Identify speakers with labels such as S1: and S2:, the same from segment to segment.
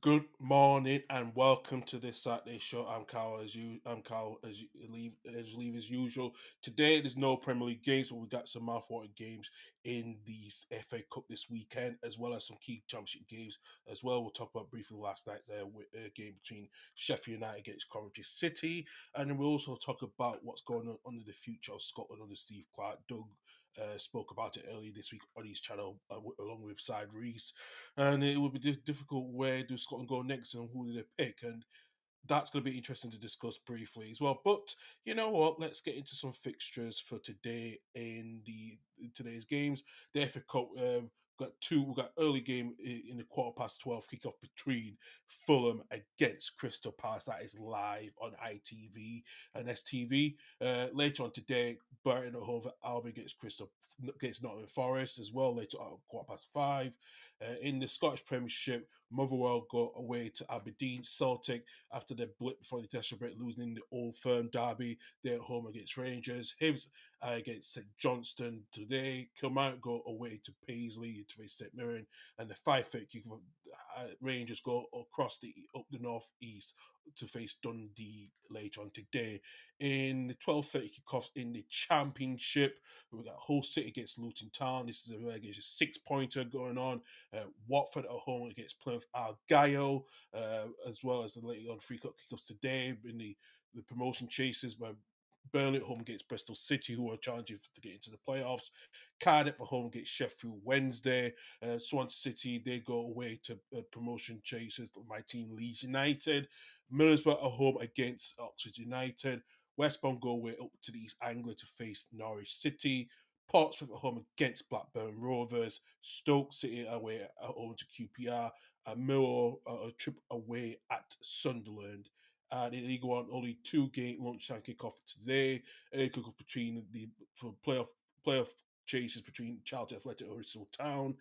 S1: Good morning and welcome to this Saturday show. I'm Carl as usual. Today there's no Premier League games, but we got some mouthwatering games in the FA Cup this weekend, as well as some key championship games as well. We'll talk about briefly last night's game between Sheffield United against Coventry City, and then we'll also talk about what's going on under the future of Scotland under Steve Clarke. Doug spoke about it earlier this week on his channel, along with Side Reese, and it would be difficult. Where do Scotland go next, and who do they pick? And that's going to be interesting to discuss briefly as well. But you know what? Let's get into some fixtures for today in today's games. The FA Cup. Got two. We got early game in the 12:15 kickoff between Fulham against Crystal Palace. That is live on ITV and STV. Later on today, Burton at home for Albion against Nottingham Forest as well. Later on, 5:15. In the Scottish Premiership, Motherwell go away to Aberdeen. Celtic, after their blip before the test break, losing in the Old Firm derby, they're at home against Rangers. Hibs against St Johnstone today. Kilmarnock go away to Paisley to face St Mirren, and the 5:30 Rangers go across up the north east to face Dundee later on today. In the 12:30 kickoffs in the Championship, we got Hull City against Luton Town. This is a relegation 6-pointer going on. Watford at home against Plymouth Argyle, as well as the later on free kickoffs today in the promotion chases, where Burnley at home against Bristol City, who are challenging to get into the playoffs. Cardiff at home against Sheffield Wednesday. Swansea City, they go away to promotion chasers, my team Leeds United. Middlesbrough at home against Oxford United. West Brom go away up to the East Anglia to face Norwich City. Portsmouth at home against Blackburn Rovers. Stoke City away at home to QPR. And Millwall a trip away at Sunderland. And in League One, only two-game lunchtime kickoff today. A kickoff between the for playoff chases between Charlton Athletic and Bristol Town.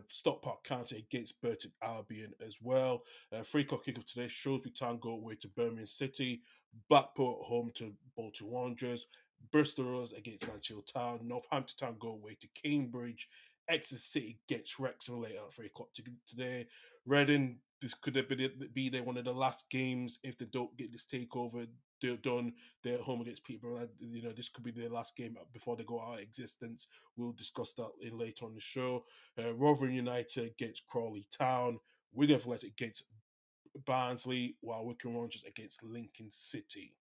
S1: Stockport County against Burton Albion as well. 3 o'clock kickoff today. Shrewsbury Town go away to Birmingham City. Blackpool at home to Bolton Wanderers. Bristol Rovers against Mansfield Town. Northampton Town go away to Cambridge. Exeter City gets Wrexham later at 3 o'clock today. Reading, this could have be one of the last games if they don't get this takeover done. They're at home against Peterborough. You know, this could be their last game before they go out of existence. We'll discuss that later on the show. Rotherham United against Crawley Town. Wigan Athletic against Barnsley, while Wycombe Rangers against Lincoln City.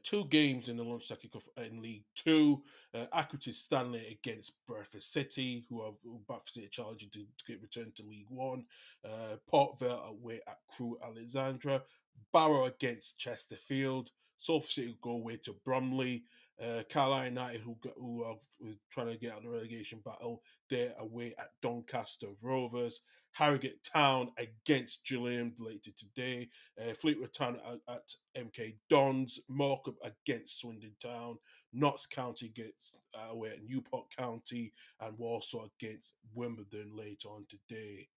S1: Two games in the lunchtime kickoff in League Two. Accrington Stanley against Bradford City, who Bradford City challenging to get returned to League One. Port Vale away at Crewe Alexandra. Barrow against Chesterfield. Salford City go away to Bromley. Carlisle United, who are trying to get out of the relegation battle, they're away at Doncaster Rovers. Harrogate Town against Gillingham later today. Fleetwood Town at MK Dons. Morecambe against Swindon Town. Notts County gets away at Newport County. And Walsall against Wimbledon later on today.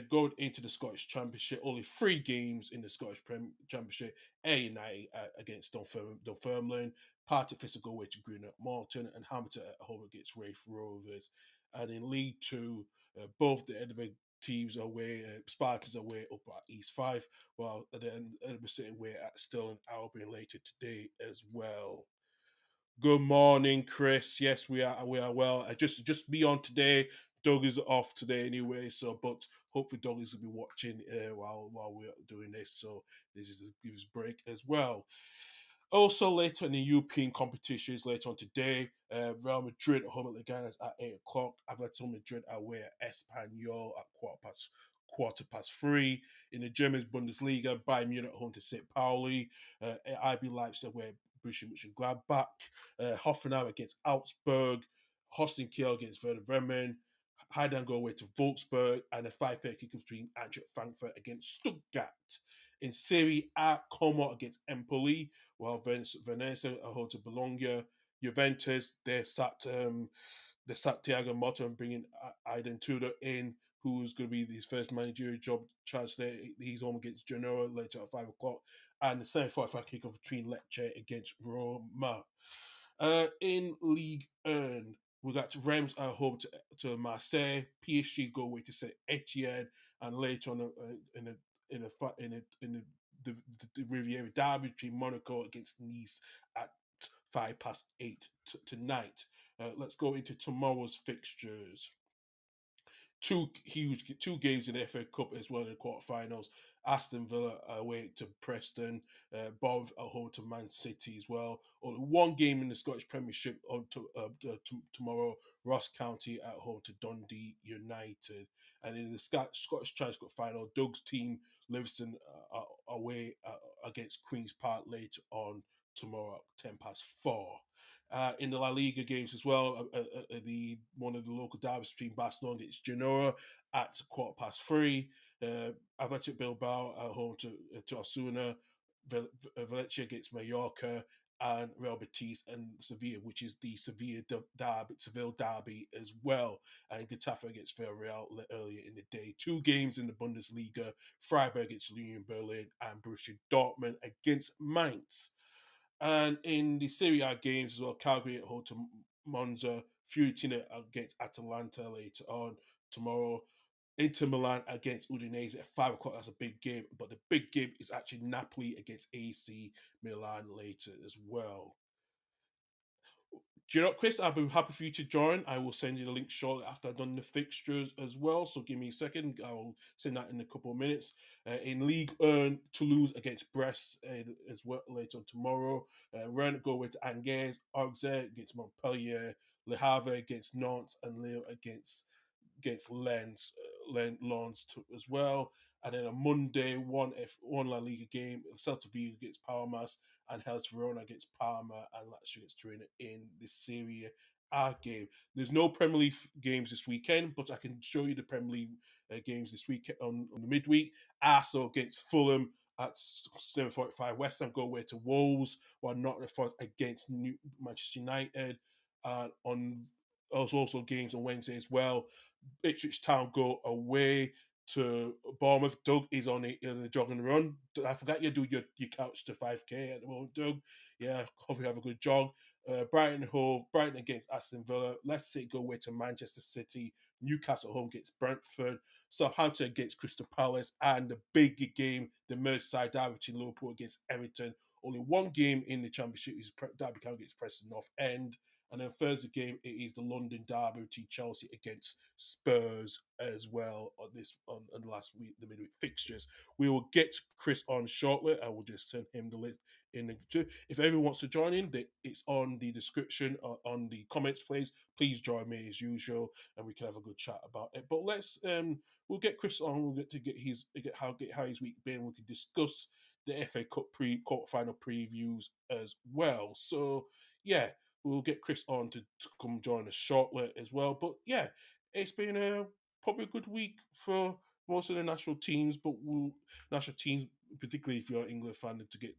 S1: Going into the Scottish Championship, only 3 games in the Scottish Championship. Ayr United against Dunfermline, Partick Thistle go away to Greenock Morton, and Hamilton at home against Raith Rovers. And in League Two, both the Edinburgh teams are away. Spartans are away up at East Fife, while then Edinburgh City away at Stirling Albion later today as well. Good morning, Chris. Yes, we are well. Just be on today. Doug is off today anyway, so but hopefully Doug is gonna be watching while we're doing this. So this is a give us a break as well. Also, later in the European competitions, later on today, Real Madrid at home at Leganes at 8 o'clock. Atletico Madrid away at Espanyol at quarter past 3. In the German Bundesliga, Bayern Munich at home to St. Pauli. IB Leipzig away at Borussia Mönchengladbach. Hoffenheim against Augsburg. Holstein Kiel against Werder Bremen. Heidenheim go away to Wolfsburg, and a 5:30 kick between Eintracht Frankfurt against Stuttgart. In Serie A, Como against Empoli, while Venezia are home to Bologna. Juventus, they sat Thiago Motta and bringing Aiden Tudor in, who's going to be his first managerial job chance there. He's home against Genoa later at 5 o'clock. And the semi-final kickoff between Lecce against Roma. In League 1, we got Reims at home to Marseille. PSG go away to Saint Etienne. and later on in a in a fa- in the Riviera derby between Monaco against Nice at 8:05 tonight. Let's go into tomorrow's fixtures. Two games in the FA Cup as well in the quarterfinals. Aston Villa away to Preston, Bournemouth at home to Man City as well. Only one game in the Scottish Premiership tomorrow. Ross County at home to Dundee United, and in the Scottish Transport final, Doug's team Livingston away against Queens Park later on tomorrow, 4:10. In the La Liga games as well. The one of the local derbys between Barcelona it's Genoa at 3:15. Athletic Bilbao at home to Osuna. Valencia against Mallorca and Real Betis and Sevilla, which is the Seville derby as well. And Getafe against Villarreal earlier in the day. Two games in the Bundesliga: Freiburg against Union Berlin and Borussia Dortmund against Mainz. And in the Serie A games as well, Calgary at home to Monza, Fiorentina against Atalanta later on tomorrow. Inter Milan against Udinese at 5 o'clock. That's a big game, but the big game is actually Napoli against AC Milan later as well. Do you know, Chris? I'll be happy for you to join. I will send you the link shortly after I've done the fixtures as well. So give me a second. I'll send that in a couple of minutes. In League 1, Toulouse against Brest as well later on tomorrow. Rennes go with Angers, Auxerre against Montpellier, Le Havre against Nantes, and Lille against Lens as well. And then on Monday, one La Liga game, Celta Vigo against Palmas and Hellas Verona against Parma and Lazio against Torino in the Serie A game. There's no Premier League games this weekend, but I can show you the Premier League games this week on the midweek. Arsenal against Fulham at 7:45. West Ham go away to Wolves, while Nottingham Forest against Manchester United. On also games on Wednesday as well. Ipswich Town go away to Bournemouth. Doug is on the jog and run. I forgot you do your couch to 5K at the moment, Doug. Yeah, hope you have a good jog. Brighton against Aston Villa. Leicester City go away to Manchester City. Newcastle home against Brentford. Southampton against Crystal Palace. And the big game, the Merseyside derby between Liverpool against Everton. Only one game in the Championship is Derby County against Preston North End. And then Thursday game, it is the London derby between Chelsea against Spurs as well on the last week, the midweek fixtures. We will get Chris on shortly. I will just send him the list in the. If everyone wants to join in, it's on the description on the comments. Please join me as usual, and we can have a good chat about it. But we'll get Chris on. We'll get to get how his week been. We can discuss the FA Cup quarter final previews as well. So yeah, we'll get Chris on to come join us shortly as well. But yeah, it's been probably a good week for most of the national teams, but national teams, particularly if you're an England fan, to get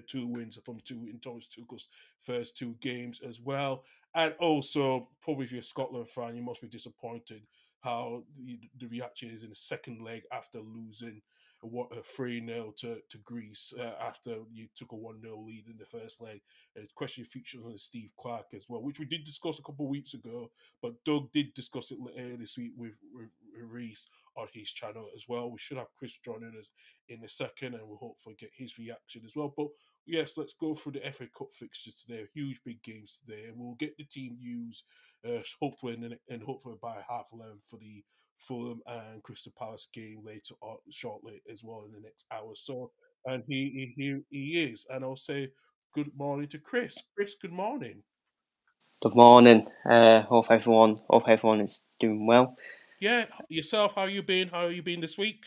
S1: 2 wins from in Thomas Tuchel's first 2 games as well. And also, probably if you're a Scotland fan, you must be disappointed how the reaction is in the second leg after losing a 3-0 to Greece after you took a 1-0 lead in the first leg. Question features on Steve Clarke as well, which we did discuss a couple of weeks ago, but Doug did discuss it earlier this week with Reese on his channel as well. We should have Chris joining us in a second, and we'll hopefully get his reaction as well. But yes, let's go through the FA Cup fixtures today. Huge big games today, and we'll get the team news hopefully and hopefully by 11:30 for the Fulham and Crystal Palace game later on shortly as well in the next hour or so. And he is, and I'll say good morning to Chris. Chris, good morning.
S2: Good morning. Hope everyone is doing well.
S1: Yeah, yourself, how you been? How you been this week?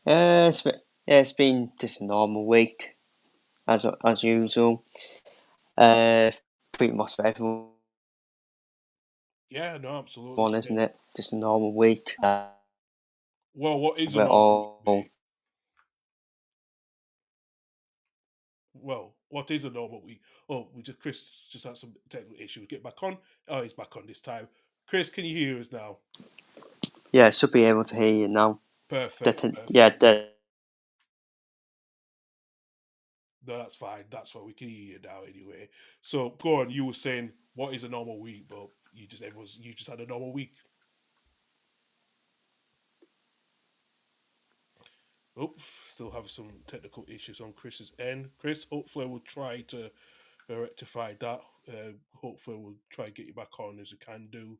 S2: It's been just a normal week as usual. Uh, Pretty much for everyone,
S1: Yeah, no, absolutely.
S2: isn't
S1: Same.
S2: it? Just a normal week.
S1: Well, what is a
S2: We're
S1: normal week,
S2: all
S1: mate? Well, what is a normal week? Oh, Chris just had some technical issues. Get back on. Oh, he's back on this time. Chris, can you hear us now?
S2: yeah, should be able to hear you now.
S1: Perfect,
S2: Yeah,
S1: perfect. No, that's fine. That's why we can hear you now anyway. So go on. You were saying what is a normal week, but you just had a normal week. Oh, still have some technical issues on Chris's end. Chris, hopefully, we'll try to rectify that. Hopefully, we'll try to get you back on as we can do,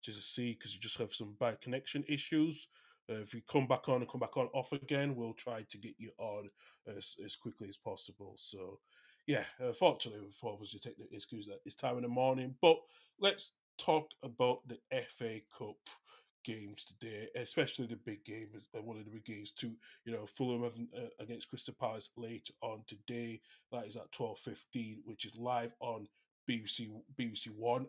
S1: just to see, because you just have some bad connection issues. If you come back on and come back on off again, we'll try to get you on as quickly as possible. So, yeah, fortunately, before was your technical excuse that it's time in the morning. But let's talk about the FA Cup games today, especially the big game, one of the big games too. Fulham against Crystal Palace later on today. That is at 12:15, which is live on BBC One,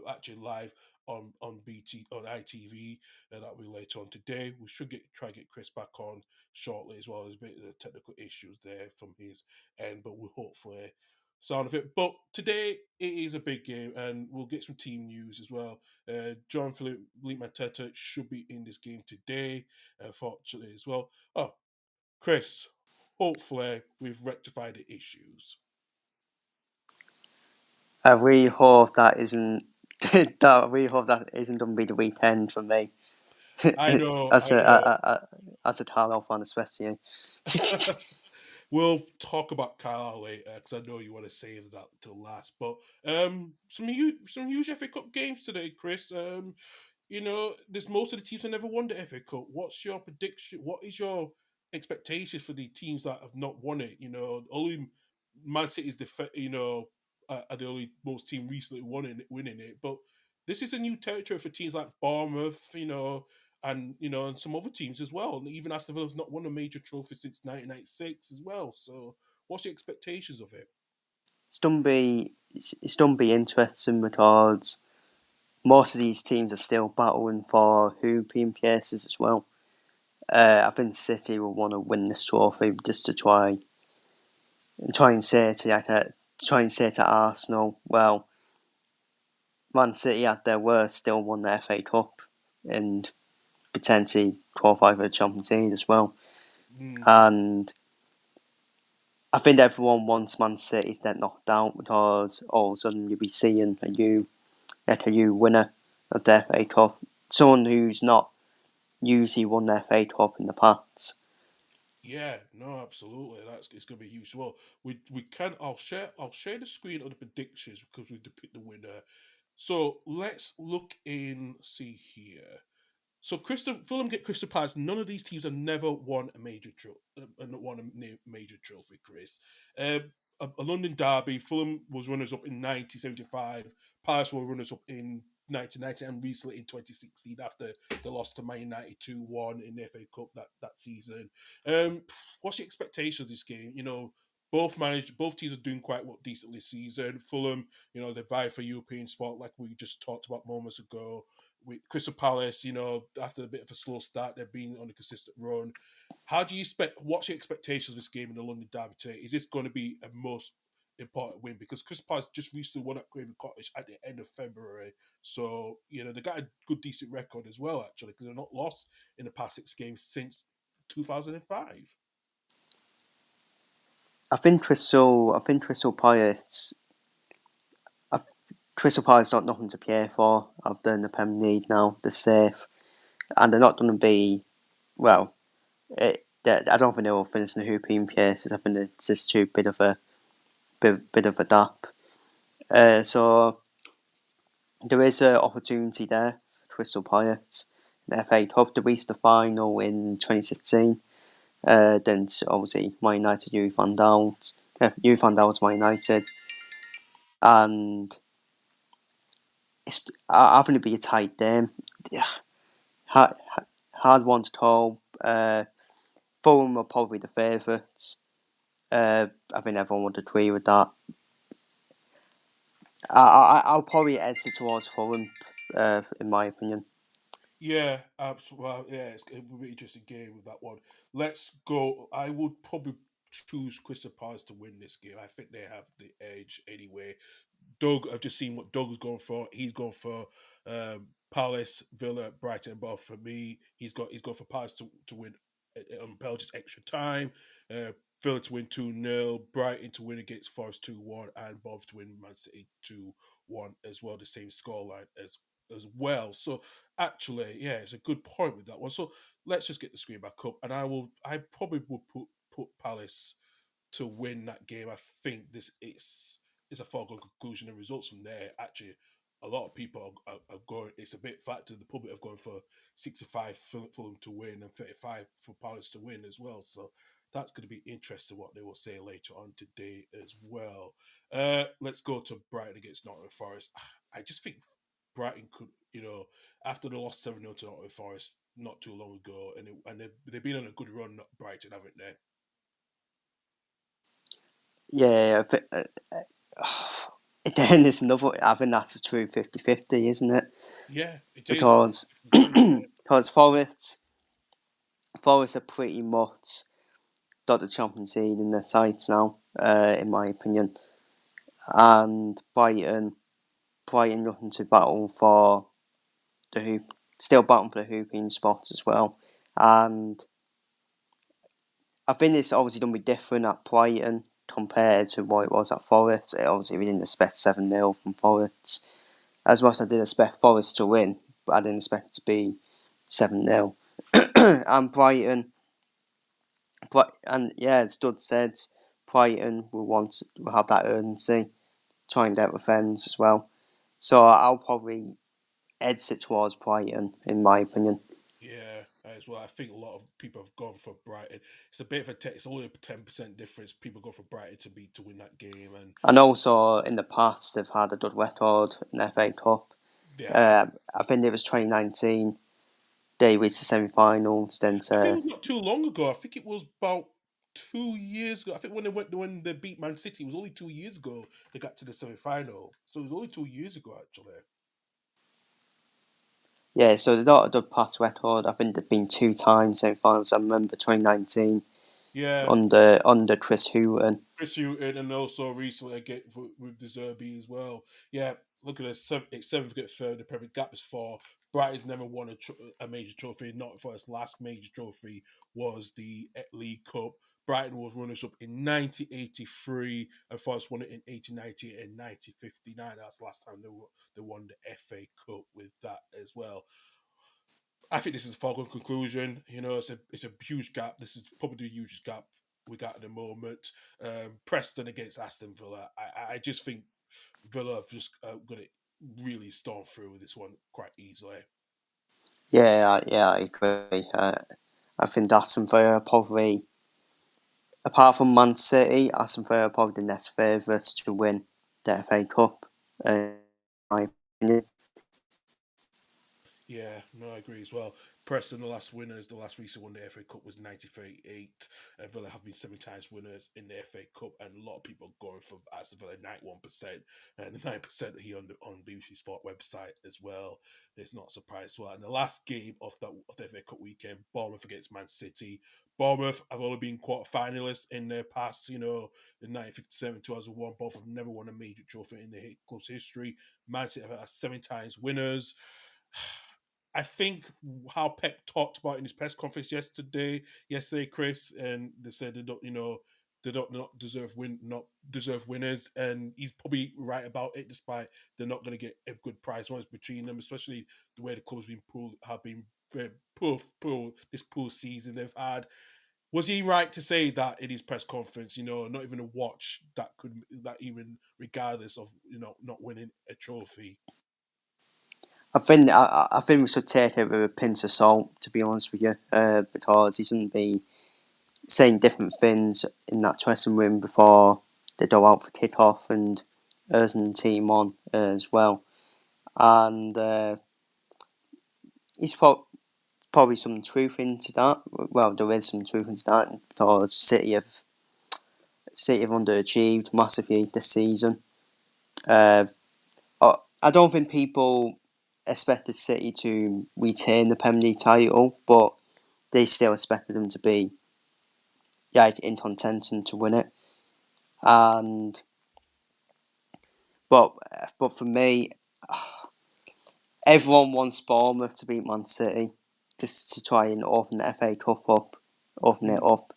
S1: actually live on BT on ITV. That'll be later on today. We should try to get Chris back on shortly as well. There's a bit of technical issues there from his end, but we'll hopefully sound of it. But today it is a big game, and we'll get some team news as well. John Philip Lee Mateta should be in this game today, fortunately as well. Oh, Chris, hopefully we've rectified the issues.
S2: I really hope that isn't that. I really hope that isn't going to be the weekend for me.
S1: I know,
S2: as
S1: I know.
S2: as a Carlo fan, especially.
S1: We'll talk about Carlisle later because I know you want to save that till last. But some huge FA Cup games today, Chris. There's most of the teams that never won the FA Cup. What's your prediction? What is your expectations for the teams that have not won it? Only Man City's are the only most team recently winning it. But this is a new territory for teams like Bournemouth. And some other teams as well. And even Aston Villa's not won a major trophy since 1996 as well. So, what's your expectations of it?
S2: It's going to be interesting because most of these teams are still battling for European places as well. I think City will want to win this trophy just to try and say to Arsenal, well, Man City at their worst still won the FA Cup and potentially qualify for the Champions League as well.
S1: Mm,
S2: And I think everyone wants Man City to get knocked out because all of a sudden you'll be seeing a new winner of the FA Cup. Someone who's not usually won the FA Cup in the past.
S1: yeah, no, absolutely. It's gonna be huge. Well, we can. I'll share the screen of the predictions because we depict the winner. So let's look in. See here. So Fulham get Crystal Palace. None of these teams have never won a major trophy. Won a major trophy, Chris. A London derby. Fulham was runners up in 1975. Palace were runners up in 1990 and recently in 2016 after they lost to Man United 2-1 in the FA Cup that season. Um, what's your expectation of this game? Both teams are doing quite well decently this season. Fulham, they vie for European spot like we just talked about moments ago with Crystal Palace, after a bit of a slow start, they've been on a consistent run. How do you expect? What's your expectations of this game in the London Derby today? Is this going to be a most important win? Because Crystal Palace just recently won at Craven Cottage at the end of February, so they got a good, decent record as well, actually, because they're not lost in the past 6 games since 2005.
S2: I think Crystal Palace. Crystal Palace not nothing to play for. I've done the Premier League now. They're safe, and they're not going to be well. I don't think they will finish in the European places. I think it's just too bit of a gap. So there is an opportunity there for Crystal Palace. The FA Cup, they reached the final in 2016. Then obviously Man United, you found out. You found out Man United, and I think it'd be a tight game. Yeah, hard, hard one to call. Fulham are probably the favourites. I think everyone would agree with that. I'll probably edge it towards Fulham, in my opinion.
S1: Yeah, absolutely. Well, yeah, it will be an interesting game with that one. Let's go. I would probably choose Crystal Palace to win this game. I think they have the edge anyway. Doug, I've just seen what Doug is going for. He's going for Palace, Villa, Brighton, both for me. He's gone for Palace to win on Belgium's extra time. Uh, Villa to win 2-0, Brighton to win against Forest 2-1, and both to win Man City 2-1 as well, the same scoreline as as well. So actually, yeah, it's a good point with that one. So let's just get the screen back up, and I probably would put Palace to win that game. I think this is a foregone conclusion. The results from there, actually, a lot of people are going. It's a bit factor. The public have gone for 65 for Fulham to win and 35 for Palace to win as well. So that's going to be interesting what they will say later on today as well. Let's go to Brighton against Nottingham Forest. I just think Brighton could, after they lost 7-0 to Nottingham Forest not too long ago, and they've been on a good run, Brighton, haven't they?
S2: Yeah, then there's another. I think that's a true 50-50, isn't it?
S1: Yeah, it is.
S2: Because
S1: True. Yeah.
S2: because Forest are pretty much got the Champions League in their sights now, in my opinion. And Brighton looking to battle for the hoop, still battling for the hooping spot as well. And I think it's obviously going to be different at Brighton compared to what it was at Forest. Obviously, we didn't expect 7-0 from Forest. As much as I did expect Forest to win, but I didn't expect it to be 7-0. And Brighton, and yeah, as Dud said, Brighton will have that urgency, try and get revenge as well. So I'll probably edge it towards Brighton, in my opinion.
S1: Yeah, as well. I think a lot of people have gone for Brighton. It's a bit of it's only a 10% difference. People go for Brighton to win that game, and
S2: And also, in the past, they've had a good record in the FA Cup.
S1: yeah,
S2: I think it was 2019. They reached the semi-finals. Then
S1: I think
S2: to
S1: it was not too long ago. I think it was about 2 years ago. I think when they beat Man City, it was only 2 years ago they got to the semi-final. So it was only 2 years ago actually.
S2: yeah, so they've got a good past record. I think they've been 2 times semi-finals. I remember 2019
S1: Yeah,
S2: under Chris Hughton.
S1: Chris Hughton, and also recently again with the Zerbi as well. Yeah, look at this. It's seventh get third. The Premier Gap is four. Brighton's never won a major trophy. Not for its last major trophy was the League Cup. Brighton was runners up in 1983 and Forest won it in 1890 and 1959. That's the last time they won the FA Cup with that as well. I think this is a foregone conclusion. It's a huge gap. This is probably the hugest gap we got at the moment. Preston against Aston Villa. I just think Villa have just going to really storm through this one quite easily.
S2: Yeah, I agree. I think Aston Villa probably, apart from Man City, Aston Villa are probably the next favourites to win the FA Cup. In my opinion.
S1: Yeah, no, I agree as well. Preston, the last winners, the last recent one the FA Cup was 1938. And Villa have been 7 times winners in the FA Cup, and a lot of people are going for Aston Villa 91%, and the 9% here on BBC Sport website as well. It's not a surprise as well. And the last game of the FA Cup weekend, Bournemouth against Man City. Bournemouth have only been quarter finalists in their past, in 1957, 2001. Both have never won a major trophy in the club's history. Man City have 7 times winners. I think how Pep talked about in his press conference yesterday, Chris, and they said they don't not not deserve winners, and he's probably right about it. Despite they're not going to get a good prize ones between them, especially the way the clubs have been very poor this poor season they've had. Was he right to say that in his press conference? Not even a watch that even regardless of not winning a trophy.
S2: I think we should take it with a pinch of salt, to be honest with you, because he shouldn't be saying different things in that dressing room before they go out for kick off and urging the team on as well. And he's probably some truth into that. Well, there is some truth into that because City have underachieved massively this season. Uh, I don't think people expected City to retain the Premier League title, but they still expected them to be in contention to win it. And but for me, everyone wants Bournemouth to beat Man City just to try and open the FA Cup up, open it
S1: Mm,
S2: up.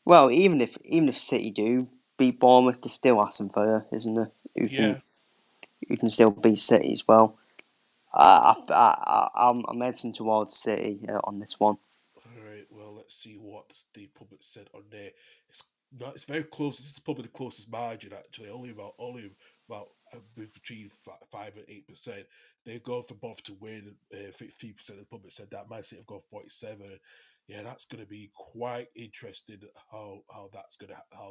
S2: Well, even if City do beat Bournemouth, there's still Aston Villa, isn't there? Who can
S1: yeah,
S2: who can still beat City as well. I'm heading towards City on this one.
S1: All right, well, let's see what the public said on there. It's not. It's very close. This is probably the closest margin actually. Only about between 5 and 8%. They go for both to win. 50% of the public said that. Man City have got 47. Yeah, that's going to be quite interesting. How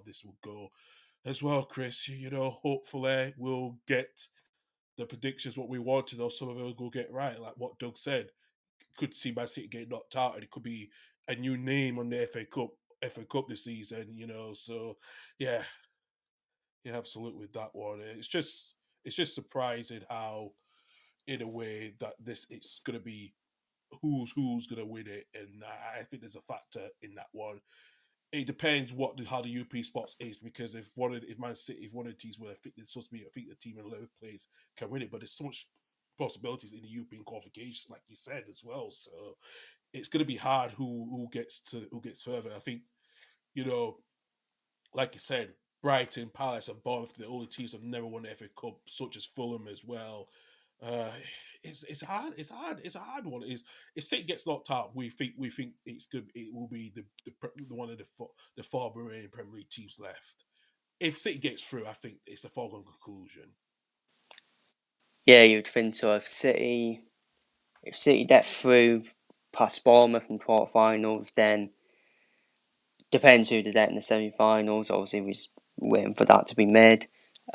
S1: this will go as well, Chris. Hopefully we'll get the predictions what we wanted, or some of them will get right, like what Doug said. Could see Man City get knocked out, and it could be a new name on the FA Cup this season. So yeah, yeah, absolutely with that one. It's just surprising how, in a way, that this it's gonna be who's gonna win it, and I think there's a factor in that one. It depends how the European spots is, because if Man City, if one of the teams were, I think it's supposed to be, I think the team in 11th place can win it, but there's so much possibilities in the European qualifications, like you said as well. So it's going to be hard who gets further. I think, you know, like you said, Brighton, Palace, and Bournemouth, the only teams that have never won the FA Cup, such as Fulham as well. Uh, it's hard. It's a hard one. If City gets knocked out, we think it's good. It will be the one of the four remaining Premier League teams left. If City gets through, I think it's a foregone conclusion.
S2: Yeah, you'd think so. If City get through past Bournemouth in quarterfinals, then depends who they get in the semi-finals. Obviously, we're waiting for that to be made.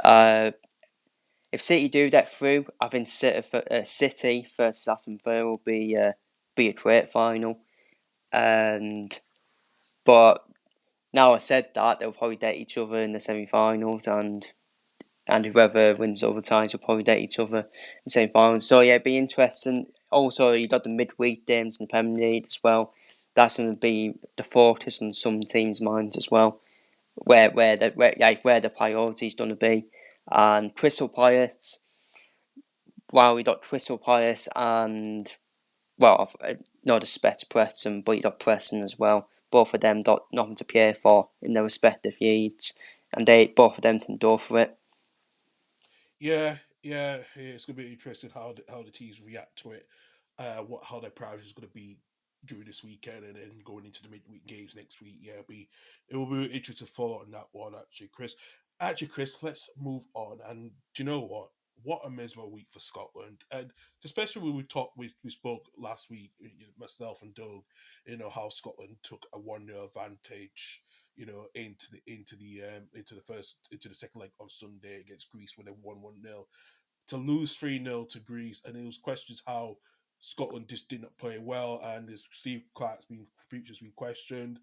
S2: Uh, if City do get through, I think City versus Aston Villa will be a great final. And but now I said that, they'll probably date each other in the semi-finals, and whoever wins over ties will probably date each other in the semi-finals. So yeah, it'd be interesting. Also, you got the midweek games in the Premier League as well. That's going to be the focus on some teams' minds as well, where the priority's going to be. And Crystal Palace, while we got Crystal Palace and, well, not expect Preston, but you got Preston as well. Both of them got nothing to play for in their respective leagues, and both of them can go for it.
S1: Yeah, it's gonna be interesting how the teams react to it. How their priorities is gonna be during this weekend, and then going into the midweek games next week. Yeah, it will be interesting to follow on that one, actually, Chris. Actually, Chris, let's move on. And do you know what? What a miserable week for Scotland, and especially when we spoke last week, myself and Doug. How Scotland took a 1-0 advantage, into the second leg on Sunday against Greece when they won 1-0. To lose 3-0 to Greece, and it was questions how Scotland just did not play well, and this Steve Clarke's future's been questioned.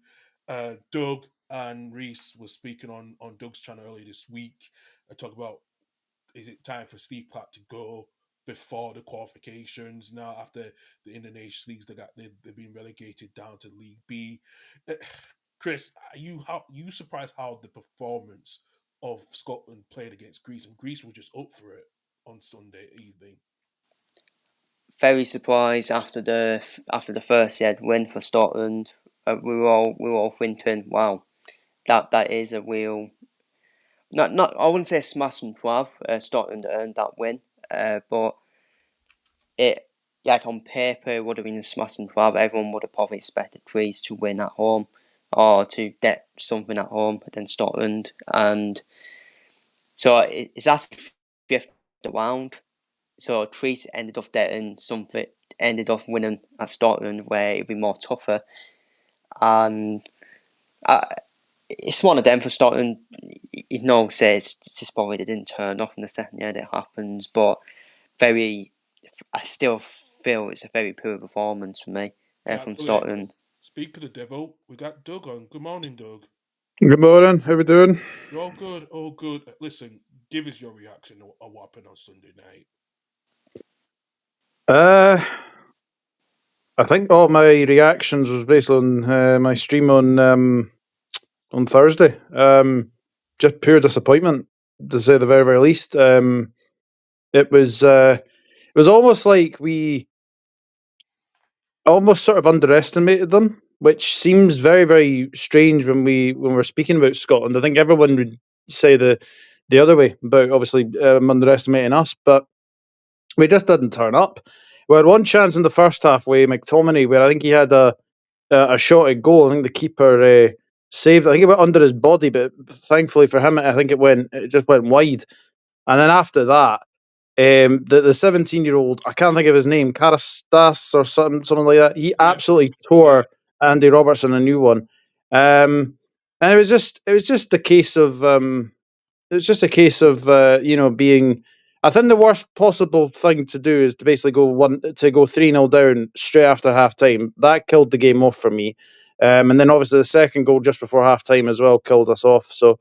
S1: Doug and Reese was speaking on Doug's channel earlier this week and talk about, is it time for Steve Clarke to go before the qualifications? Now, after the Indonesian leagues, they've been relegated down to League B. Uh, Chris, are you surprised how the performance of Scotland played against Greece, and Greece were just up for it on Sunday evening?
S2: Very surprised after the first win for Scotland. We were all thinking, wow, that is a real, not I wouldn't say smash and grab. Scotland earned that win, but it, like, on paper it would have been a smash and grab. Everyone would have probably expected Greece to win at home, or to get something at home against Scotland, and so it's actually fifth round. So Greece ended up getting something, ended up winning at Scotland, where it'd be more tougher, and uh, it's one of them for Scotland. Says it's just probably they didn't turn up in the second year that happens, but very, I still feel it's a very poor performance for me
S1: Yeah,
S2: from
S1: absolutely.
S2: Scotland.
S1: Speak of the devil, we got Doug on. Good morning, Doug.
S3: Good morning. How we doing?
S1: You're all good, all good. Listen, give us your reaction to what happened on Sunday night.
S3: Uh, I think all my reactions was based on my stream on Thursday. Just pure disappointment, to say the very very least. It was almost like we almost sort of underestimated them, which seems very very strange when we're speaking about Scotland. I think everyone would say the other way about, obviously, underestimating us, but We just didn't turn up. We had one chance in the first half with McTominay where I think he had a shot at goal. I think the keeper saved. I think it went under his body, but thankfully for him, I think it just went wide. And then after that, the 17-year-old, I can't think of his name, Karastas or something like that. He absolutely tore Andy Robertson a new one. And it was just a case of being. I think the worst possible thing to do is to basically go 3-0 down straight after half time. That killed the game off for me. And then obviously the second goal just before half time as well killed us off. So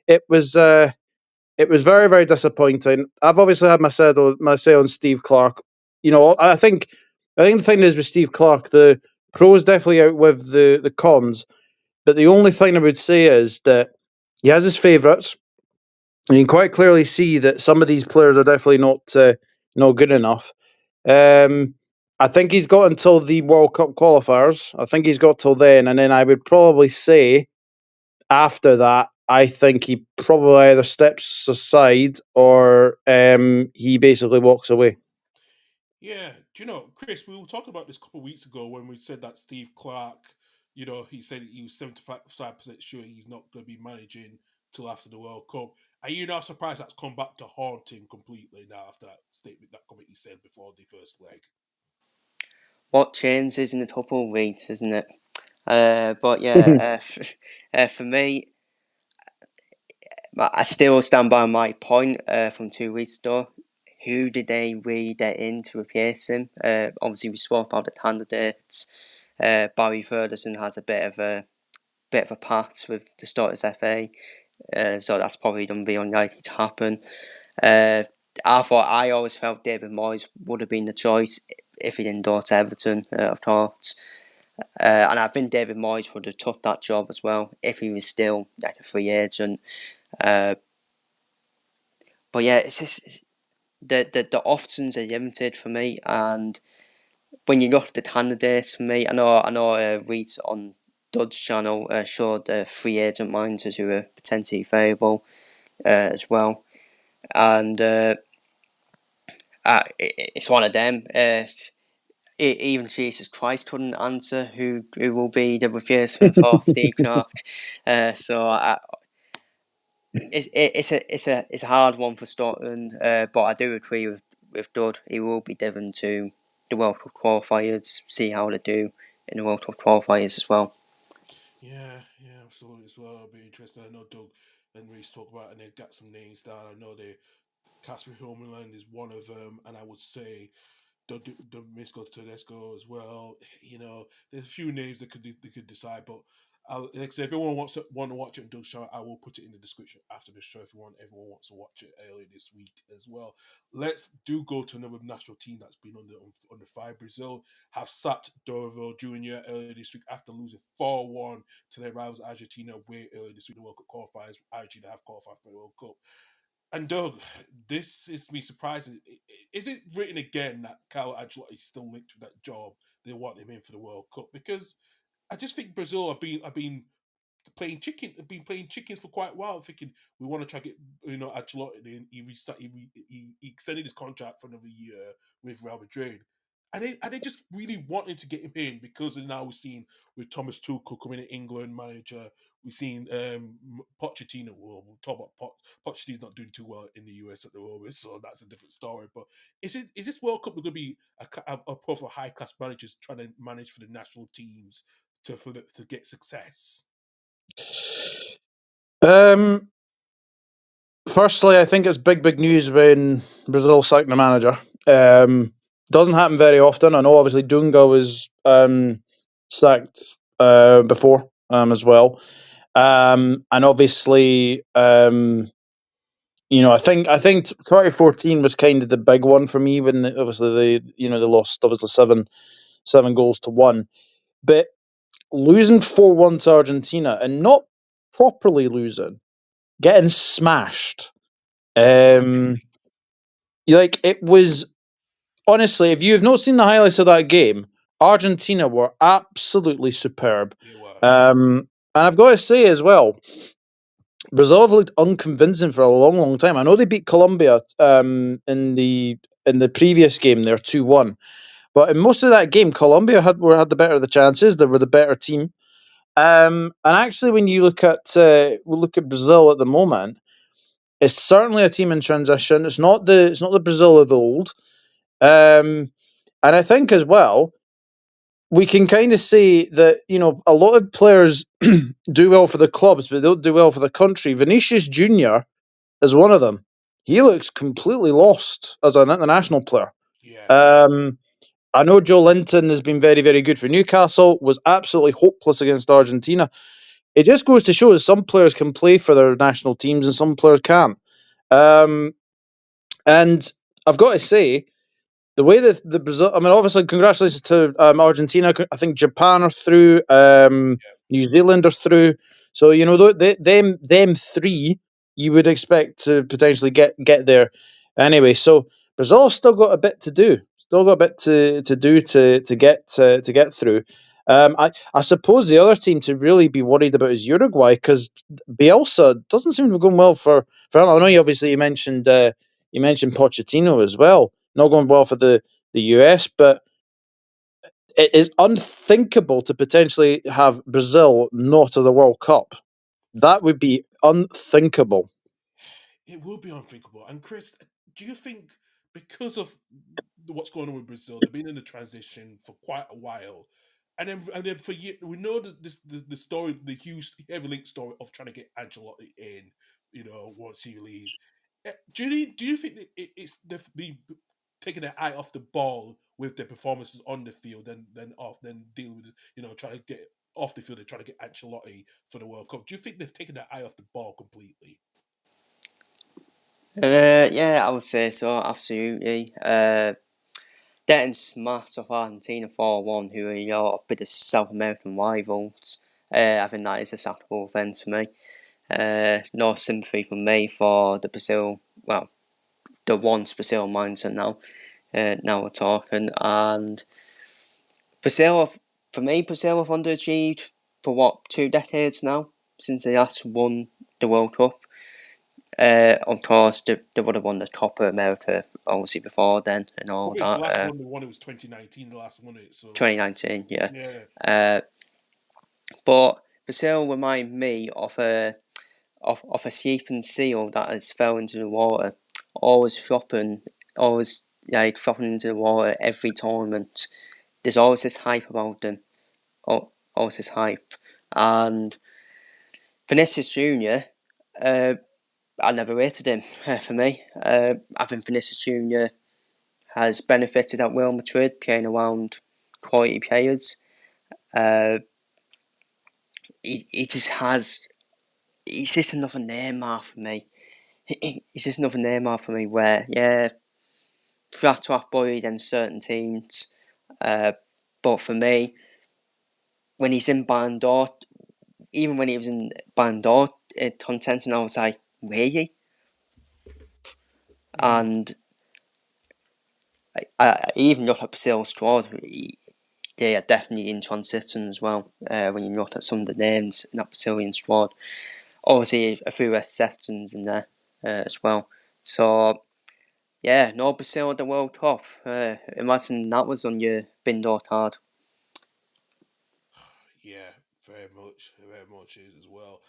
S3: it was very, very disappointing. I've obviously had my say on Steve Clarke. I think the thing is with Steve Clarke, the pros definitely outlive the cons. But the only thing I would say is that he has his favourites. And you can quite clearly see that some of these players are definitely not good enough. I think he's got until the World Cup qualifiers. I think he's got till then, and then I would probably say after that, I think he probably either steps aside or he basically walks away.
S1: Yeah, do you know, Chris? We were talking about this a couple of weeks ago when we said that Steve Clarke, he said he was 75% sure he's not going to be managing till after the World Cup. Are you now surprised that's come back to haunt him completely now after that statement that committee said before the first leg?
S2: What changes in a couple of weeks, isn't it? But yeah, for me, I still stand by my point from 2 weeks ago. Who did they really get in to replace him? Obviously, we spoke about the candidates. Barry Ferguson has a bit of a pact with the Starters FA, so that's probably going to be unlikely to happen. I always felt David Moyes would have been the choice if he didn't go to Everton, of course. And I think David Moyes would have took that job as well if he was still like a free agent. But yeah, it's just the options are limited for me, and when you look at the candidates for me, I know Reeds on Dud's channel showed free agent managers who are potentially available as well, and it's one of them. Even Jesus Christ couldn't answer who will be the replacement for Steve Clarke. It's a hard one for Scotland, but I do agree with Dud. He will be driven to the World Cup qualifiers, see how they do in the World Cup qualifiers as well.
S1: Yeah, absolutely as well. It'll be interesting. I know Doug and Reese talk about, and they've got some names down. I know Casper Homeland is one of them, and I would say Domisco Tedesco as well. There's a few names they could decide, but like I say, if everyone want to watch it on Doug's show, I will put it in the description after the show. If everyone wants to watch it earlier this week as well. Let's go to another national team that's been under fire. Brazil have sacked Dorival Jr. earlier this week after losing 4-1 to their rivals Argentina way earlier this week. The World Cup qualifiers. Argentina have qualified for the World Cup. And Doug, this is me surprising. Is it written again that Carlo Ancelotti is still linked to that job? They want him in for the World Cup because I just think Brazil have been playing chicken. Have been playing chickens for quite a while, thinking we want to try to get Ancelotti in. He extended his contract for another year with Real Madrid. Are they just really wanting to get him in because now we've seen with Thomas Tuchel coming in England manager. We've seen Pochettino. Well, we'll talk about Pochettino's not doing too well in the US at the moment, so that's a different story. But is this World Cup going to be a proper high class managers trying to manage for the national teams to get success?
S3: Firstly, I think it's big news when Brazil sacked the manager. Doesn't happen very often. I know obviously Dunga was sacked before as well. And obviously, I think 2014 was kind of the big one for me when obviously they lost obviously seven goals to one, but losing 4-1 to Argentina and not properly losing, getting smashed. It was honestly, if you have not seen the highlights of that game, Argentina were absolutely superb. And I've got to say as well, Brazil have looked unconvincing for a long time. I know they beat Colombia in the in the previous game there 2-1. But in most of that game, Colombia had the better of the chances. They were the better team. And actually, when you look at Brazil at the moment, it's certainly a team in transition. It's not the Brazil of old. And I think as well, we can kind of say that, a lot of players do well for the clubs, but they don't do well for the country. Vinicius Junior is one of them. He looks completely lost as an international player.
S1: Yeah.
S3: I know Joe Linton has been very, very good for Newcastle, was absolutely hopeless against Argentina. It just goes to show that some players can play for their national teams and some players can't. And I've got to say, the way that the Brazil, I mean, obviously, congratulations to Argentina. I think Japan are through, New Zealand are through. So them three, you would expect to potentially get there. Anyway, so Brazil have still got a bit to do. Still got a bit to do to get through. I suppose the other team to really be worried about is Uruguay, because Bielsa doesn't seem to be going well for him. I know you mentioned Pochettino as well, not going well for the US, but it is unthinkable to potentially have Brazil not at the World Cup. That would be unthinkable.
S1: It will be unthinkable. And Chris, do you think because of what's going on with Brazil, they've been in the transition for quite a while, and then for years we know that the story, the huge heavy link story of trying to get Ancelotti in, once he leaves. Do you think that it's be taking their eye off the ball with their performances on the field, then dealing with trying to get off the field and trying to get Ancelotti for the World Cup? Do you think they've taken their eye off the ball completely?
S2: Yeah, I would say so, absolutely. Getting smashed off Argentina 4-1, who are a bit of South American rivals. I think that is a sackable offence for me. No sympathy from me for the Brazil, well, the once Brazil mindset now. Now we're talking, and Brazil, for me, Brazil have underachieved for 2 decades now since they last won the World Cup. Of course, they would have won the Copa America obviously before then and all
S1: The last
S2: that.
S1: one they won it was 2019. The last one it, so
S2: 2019, yeah.
S1: yeah.
S2: But Brazil remind me of a sleeping seal that has fell into the water, always flopping, always flopping into the water every tournament. There's always this hype about them, always this hype, and Vinicius Junior. I never rated him for me. I think Vinicius Junior has benefited at Real Madrid playing around quality players. He just has. He's just another Neymar for me. He's just another Neymar for me. Where flat to buried in certain teams, but for me, when he's in Ballon d'Or, even when he was in Ballon d'Or contention, I was like, really? And I even look at Brazil's squad. They are definitely in transition as well. When you look at some of the names in that Brazilian squad, obviously a few exceptions in there as well. So yeah, no Brazil at the World Cup. Imagine that was on your bin door card.
S1: Yeah, very much is as well.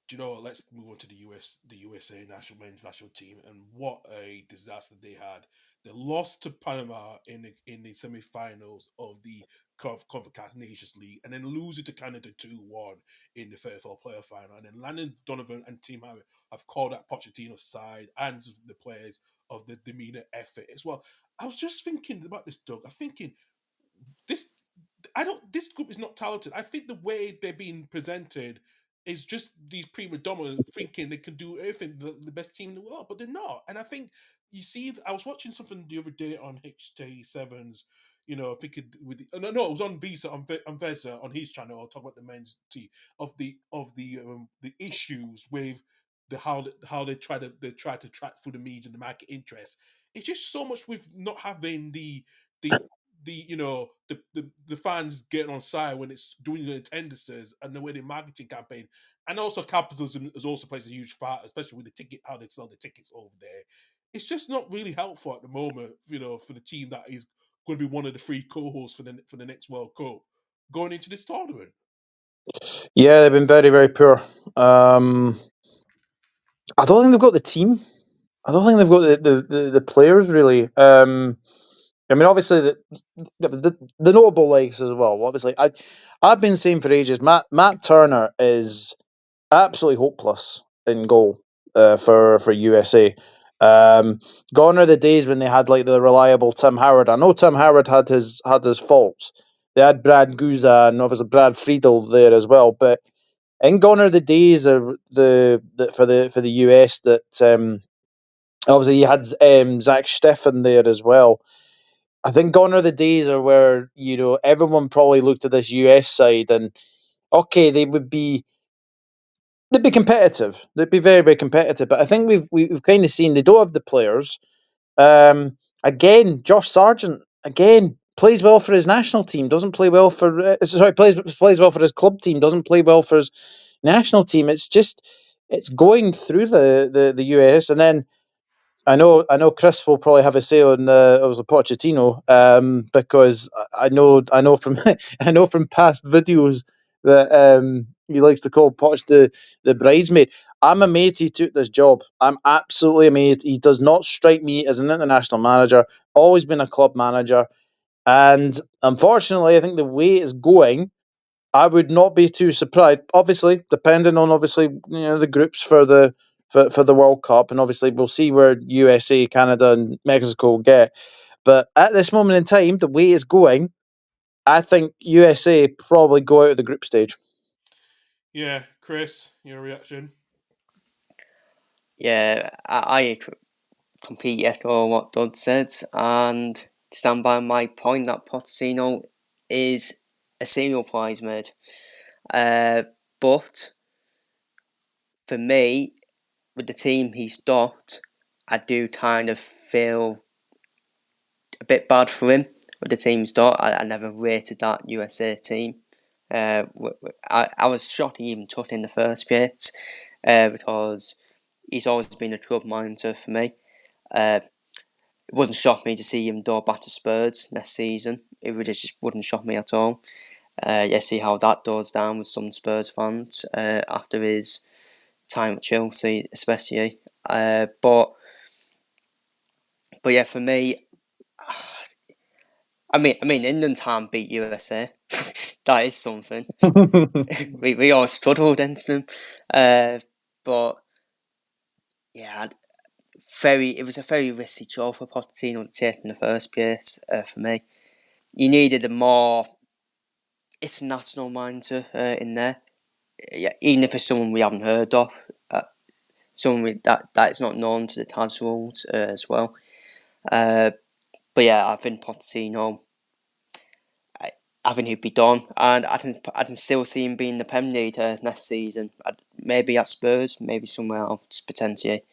S1: Do you know what? Let's move on to the USA men's national team, and what a disaster they had. They lost to Panama in the semi-finals of the CONCACAF Nations League, and then losing to Canada 2-1 in the 34 player final. And then Landon Donovan and Team Harry have called out Pochettino's side and the players of the demeanor effort as well. I was just thinking about this, Doug. I'm thinking this this group is not talented. I think the way they're being presented is just these prima donnas thinking they can do everything, the best team in the world, but they're not. And I think you see, I was watching something the other day on HT7's, I think it was on Visa on Vesa on his channel. I'll talk about the men's team of the issues with how they try to track through the media and the market interest. It's just so much with not having the the fans getting on side when it's doing the attendances and the way the marketing campaign, and also capitalism has also plays a huge part, especially with the ticket, how they sell the tickets over there. it's just not really helpful at the moment, for the team that is going to be one of the three co-hosts for the next World Cup going into this tournament.
S3: Yeah, they've been very, very poor. I don't think they've got the team. I don't think they've got the players really. I mean, obviously the notable legs as well. Obviously, I've been saying for ages, Matt Turner is absolutely hopeless in goal for USA. Gone are the days when they had like the reliable Tim Howard. I know Tim Howard had his faults. They had Brad Guza and obviously Brad Friedel there as well, but and gone are the days of for the US that obviously you had Zach Steffen there as well. I think gone are the days are where everyone probably looked at this US side and okay they'd be competitive. They'd be very, very competitive. But I think we've kind of seen they don't have the players. Again, Josh Sargent again plays well for his national team. Doesn't play well for sorry plays well for his club team. Doesn't play well for his national team. It's going through the US, and then I know Chris will probably have a say on obviously Pochettino because I know from I know from past videos that he likes to call Poch the bridesmaid. I'm amazed he took this job. I'm absolutely amazed. He does not strike me as an international manager. Always been a club manager, and unfortunately, I think the way it's going, I would not be too surprised. Obviously, depending on the groups for the World Cup, and obviously we'll see where USA, Canada, and Mexico get. But at this moment in time, the way it's going, I think USA probably go out of the group stage.
S1: Yeah, Chris, your reaction?
S2: Yeah, I completely echo what Dodd said and stand by my point that Pochettino is a serial bridesmaid. But for me, with the team he's got, I do kind of feel a bit bad for him with the team he's got. I never rated that USA team. I was shocked he even took in the first place because he's always been a club manager for me. It wouldn't shock me to see him go back to Spurs next season. It really just wouldn't shock me at all. See how that goes down with some Spurs fans after his time at Chelsea, especially. But yeah, for me, I mean, England can't beat USA. That is something. we all struggled against them, but yeah, it was a very risky job for Pochettino to take in the first place. For me, you needed a more international manager in there. Yeah, even if it's someone we haven't heard of, someone that is not known to the Taz rules as well. But yeah, I think Pochettino, I think he'd be done, and I can still see him being the Premier League next season. Maybe at Spurs, maybe somewhere else potentially.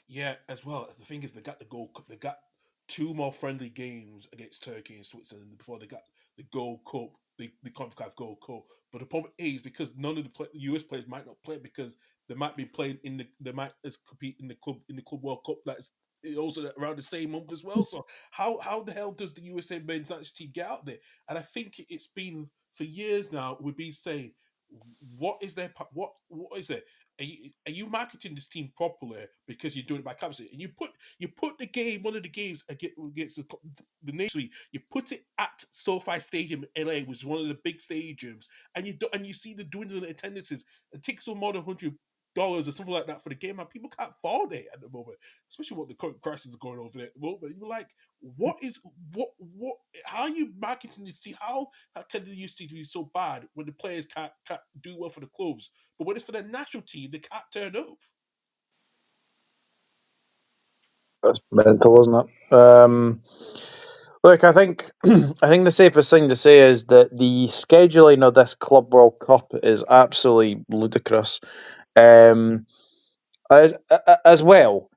S1: Yeah, as well. The thing is, they got the Gold Cup. They got two more friendly games against Turkey and Switzerland before they got the Gold Cup, the CONCACAF Gold Cup. But the problem is because none of the US players might not play because they might be playing they might compete in the club World Cup that's also around the same month as well. So how the hell does the USA men's national team get out there? And I think it's been for years now we've been saying what is it? Are you marketing this team properly because you're doing it by capacity? And you put one of the games against the nation. You put it at SoFi Stadium in LA, which is one of the big stadiums, and you see the dwindling attendances. It takes no more than $100 or something like that for the game, and people can't afford it at the moment, especially what the current crisis is going over there at the moment. You're like, what? How are you marketing this team? How can the youth team be so bad when the players can't do well for the clubs, but when it's for the national team, they can't turn up?
S3: That's mental, isn't it? Look, I think I think the safest thing to say is that the scheduling of this Club World Cup is absolutely ludicrous. Um, as well,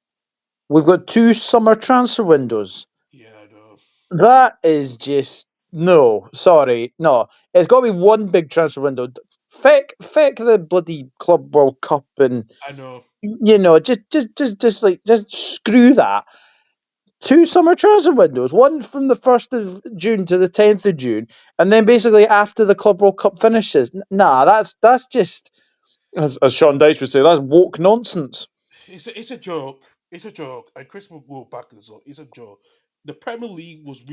S3: we've got two summer transfer windows.
S1: Yeah, I know.
S3: That is just no. Sorry, no. It's got to be one big transfer window. feck the bloody Club World Cup, and
S1: I know.
S3: just screw that. 2 summer transfer windows, one from the 1st of June to the 10th of June, and then basically after the Club World Cup finishes. Nah, that's just, as Sean Dyche would say, that's woke nonsense.
S1: It's a joke. It's a joke. And Chris will back this up. It's a joke. The Premier League was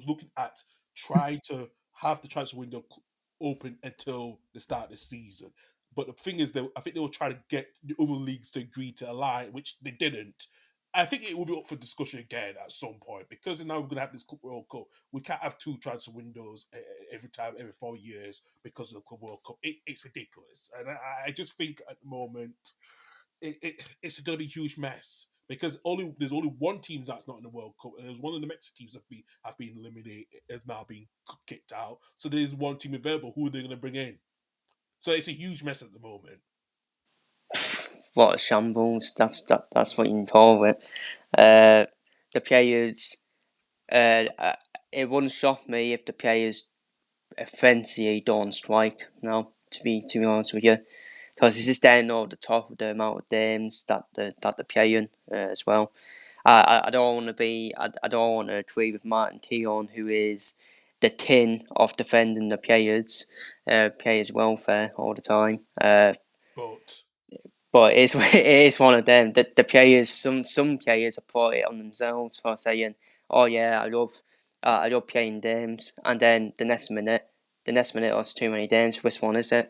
S1: looking at trying to have the transfer window open until the start of the season. But the thing is, I think they were trying to get the other leagues to agree to align, which they didn't. I think it will be up for discussion again at some point because now we're going to have this Club World Cup. We can't have 2 transfer windows every 4 years because of the Club World Cup. It's ridiculous, and I just think at the moment it's going to be a huge mess because there's only one team that's not in the World Cup, and there's one of the Mexican teams that have been eliminated, has now been kicked out. So there's one team available. Who are they going to bring in? So it's a huge mess at the moment.
S2: What a shambles! That's what you can call it. The players. It wouldn't shock me if the players eventually don't strike. Now, to be honest with you, because it's just down over the top of the amount of games that they're playing as well. I don't want to be. I don't want to agree with Martin Keown, who is the king of defending the players' welfare all the time. But it is one of them. The players, some players have put it on themselves for saying, "Oh yeah, I love playing games," and then the next minute, oh, it's too many games. Which one is it?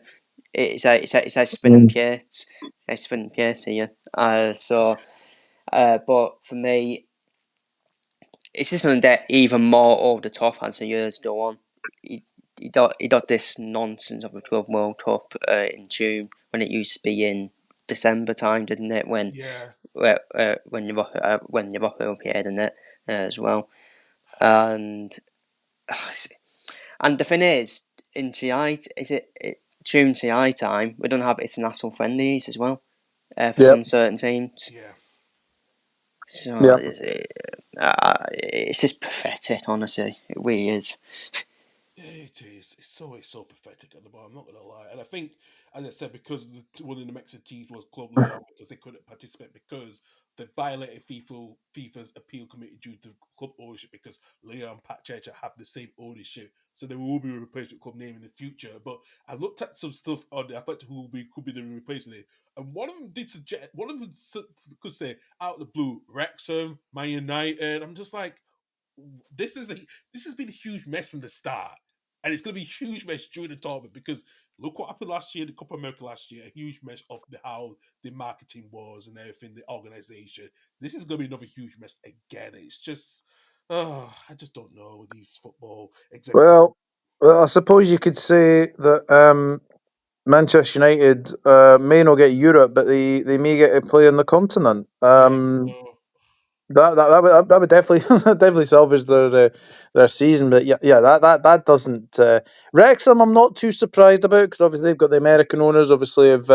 S2: It's like spinning plates. It's like spinning plates here. But for me, it's just something that even more over the top as the years go on. He got this nonsense of a Club World Cup in June when it used to be in December time, didn't it? When Liverpool appeared in it as well, and the thing is, in GI, June GI time, we don't have international friendlies as well for some certain teams.
S1: Yeah.
S2: So it's just pathetic, honestly. It really is.
S1: It is. It's so pathetic at the moment. I'm not gonna lie, and I think, as I said, because one of the Mexican teams was Club Leon because they couldn't participate because they violated FIFA's appeal committee due to club ownership because Leon Pacheco have the same ownership, so they will be replaced with club name in the future. But I looked at some stuff on there. I thought who could be the replacement, and one of them did suggest one of them could say out of the blue Wrexham, Man United. I'm just like, this has been a huge mess from the start, and it's going to be a huge mess during the tournament because look what happened last year, the Copa America last year, a huge mess of how the marketing was and everything, the organization. This is going to be another huge mess again. It's just, I just don't know with these football executives.
S3: Well, I suppose you could say that Manchester United may not get Europe, but they may get to play on the continent. That would definitely definitely salvage their season. But yeah, that doesn't Wrexham. I'm not too surprised about because obviously they've got the American owners, obviously of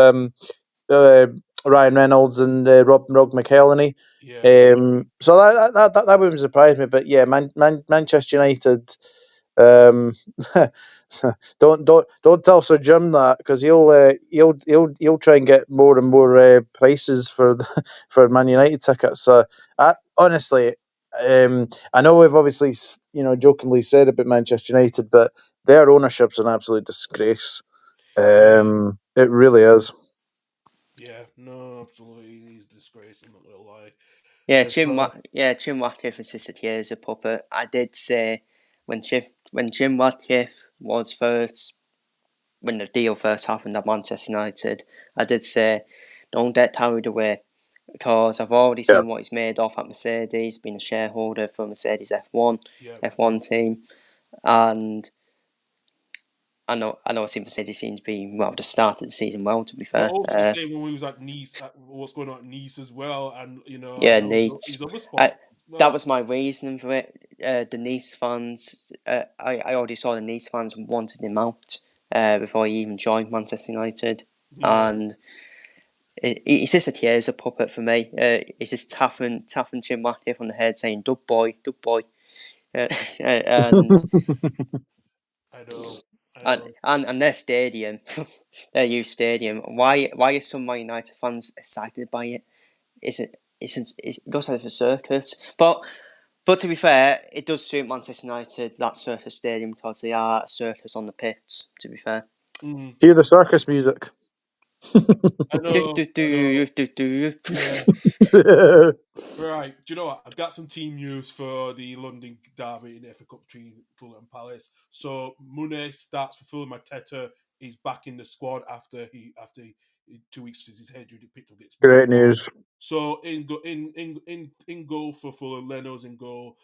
S3: Ryan Reynolds and Rob McElhenney.
S1: Yeah.
S3: So that wouldn't surprise me. But yeah, Manchester United. Don't tell Sir Jim that because he'll try and get more and more prices for for Man United tickets. So honestly, I know we've obviously jokingly said about Manchester United, but their ownership's an absolute disgrace. It really is.
S1: Yeah, no, absolutely, he's a disgrace. I'm not gonna lie.
S2: Yeah, Jim Ratcliffe insisted he is a puppet. I did say when Jim Ratcliffe was first, when the deal first happened at Manchester United, I did say don't get carried away because I've already seen what he's made of at Mercedes, been a shareholder for Mercedes F1 team, and I know Mercedes seems to be just started the season well. To be fair,
S1: I was just saying when we was at Nice, what's going on at Nice as well, and I
S2: yeah,
S1: know
S2: Nice.
S1: his other spot.
S2: That was my reasoning for it. The Nice fans, I already saw the Nice fans wanted him out before he even joined Manchester United, and he's just a tears a puppet for me. He's just tapping Jim Ratcliffe on the head, saying "Dub boy," and
S1: I know,
S2: And
S1: know.
S2: and their stadium, their youth stadium. Why is some Man United fans excited by it? It looks like it's a circus. But to be fair, it does suit Manchester United, that circus stadium, because they are a circus on the pitch. To be fair.
S1: Mm,
S3: Hear the circus music.
S1: I
S2: Do,
S1: know.
S2: do,
S1: I know.
S2: do, do, do.
S1: Yeah. Right. Do you know what? I've got some team news for the London derby in the FA Cup between Fulham and Palace. So Mune starts for Fulham. Mateta is back in the squad after 2 weeks since his head injury picked up against
S3: Great
S1: Millwall.
S3: news.
S1: So in goal for Fulham, Leno's in goal.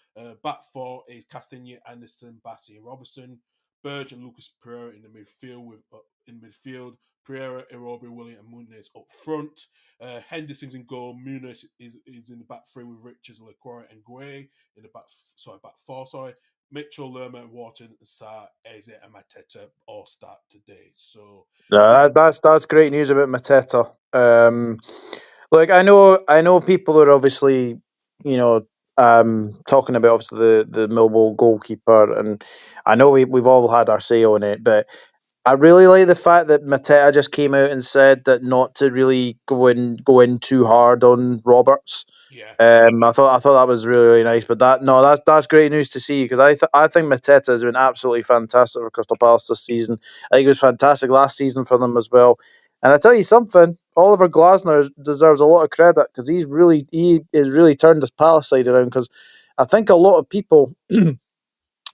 S1: Back four is Castagna, Anderson, Bassi, and Robertson. Burge and Lucas Pereira in the midfield Pereira, Irobi, William, and Muniz up front. Henderson's in goal. Muniz is in the back three with Richards, Lacroix, and Guay in the back four. Sorry, Mitchell, Lerma, Wharton, Sarr, Eze, and Mateta all start today. So
S3: No,
S1: yeah,
S3: that's great news about Mateta. Like I know people are obviously, you know, talking about obviously the Millwall goalkeeper, and I know we've all had our say on it, but I really like the fact that Mateta just came out and said that not to really go in too hard on Roberts.
S1: yeah,
S3: I thought that was really, really nice. But that's great news to see, because I think Mateta has been absolutely fantastic for Crystal Palace this season. I think it was fantastic last season for them as well. And I tell you something, Oliver Glasner deserves a lot of credit, because he has really turned this Palace side around. Because I think a lot of people,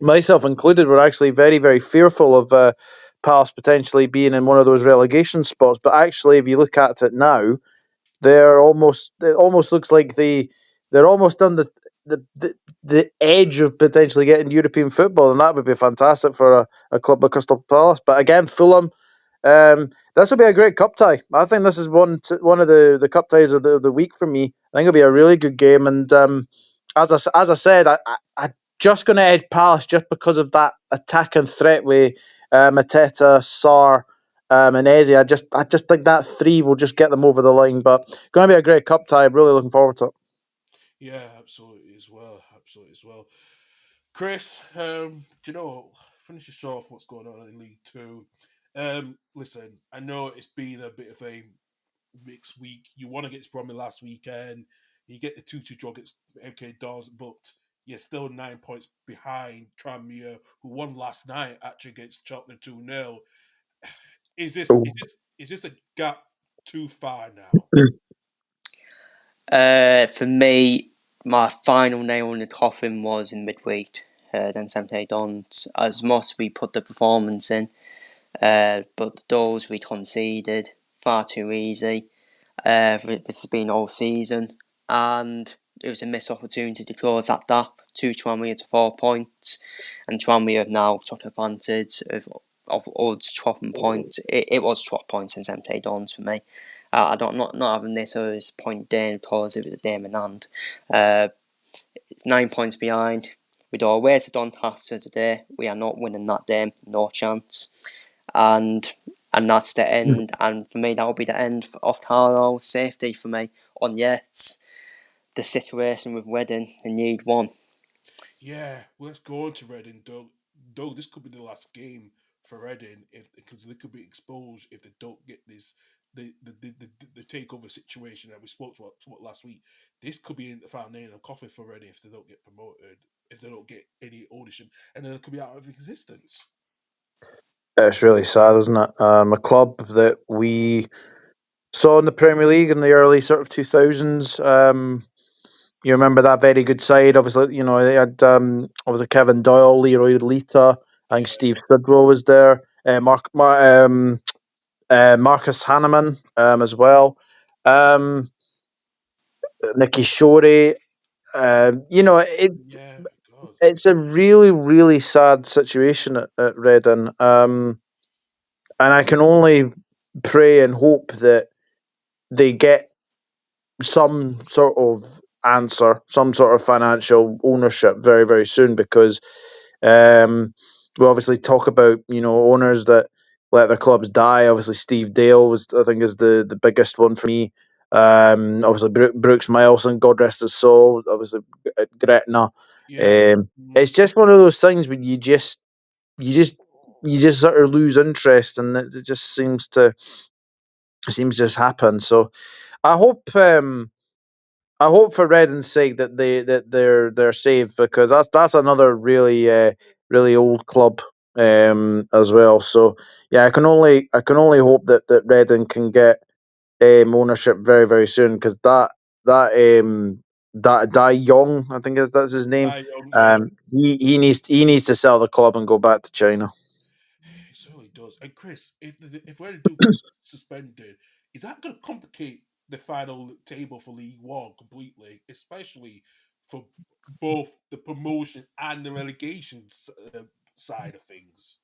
S3: myself included, were actually very, very fearful of Palace potentially being in one of those relegation spots. But actually, if you look at it now, it almost looks like they're almost on the edge of potentially getting European football, and that would be fantastic for a club like Crystal Palace. But again, Fulham, this will be a great cup tie. I think this is one of the cup ties of the week for me. I think it'll be a really good game, and as I said, I just going to edge Palace just because of that attack and threat with Mateta, Sarr, and Eze. I just think that three will just get them over the line. But going to be a great cup tie. I'm really looking forward to it.
S1: yeah, absolutely as well. Absolutely as well. Chris, do you know, finish us off what's going on in League Two. Listen, I know it's been a bit of a mixed week. You won against Bromley last weekend. You get the 2-2 draw against MK Dons, but you're still 9 points behind Tranmere, who won last night actually against Cheltenham 2-0. Is this
S3: Oh.
S1: is this is this a gap too far now?
S2: For me, my final nail in the coffin was in midweek. Then 78 Dons. As much as we put the performance in, but the goals we conceded far too easy. This has been all season, and it was a missed opportunity to close that gap to Tranmere to 4 points, and Tranmere have now took advantage of us dropping points. It was 12 points in 78 Dons for me. I don't not having this as point down because it was a game in hand. It's 9 points behind. We do away to Doncaster today. We are not winning that game. No chance. And that's the end. And for me, that will be the end of Carlo's safety for me. On yet the situation with Reading, they need one.
S1: Yeah, well, let's go on to Reading, Doug. Doug, this could be the last game for Reading because they could be exposed if they don't get this the takeover situation that we spoke about last week. This could be in the final nail in a coffin for Reading if they don't get promoted, if they don't get any ownership, and then it could be out of existence.
S3: It's really sad, isn't it? A club that we saw in the Premier League in the early sort of 2000s. You remember that very good side. Obviously, they had obviously Kevin Doyle, Leroy Lita. I think
S1: Yeah,
S3: Steve Sidwell was there. Marcus Hanneman as well. Um, Nicky Shorey.
S1: yeah, God,
S3: It's a really, really sad situation at Reading. And I can only pray and hope that they get some sort of answer, some sort of financial ownership very, very soon, because um, we obviously talk about owners that let their clubs die. Obviously, Steve Dale I think, is the biggest one for me. Obviously, Brooks Milson, God rest his soul. Obviously, Gretna.
S1: yeah,
S3: It's just one of those things where you just you just sort of lose interest, and it just seems to just happen. So I hope. I hope for Reading's sake that they're safe, because that's another really really old club as well. So yeah, I can only hope that Reading can get ownership very very soon, because that Dai Young, I think that's his name.
S1: Young, yeah.
S3: He needs to sell the club and go back to China.
S1: It certainly does. And Chris, if we do get suspended, is that going to complicate the final table for League One completely, especially for both the promotion and the relegation side of things?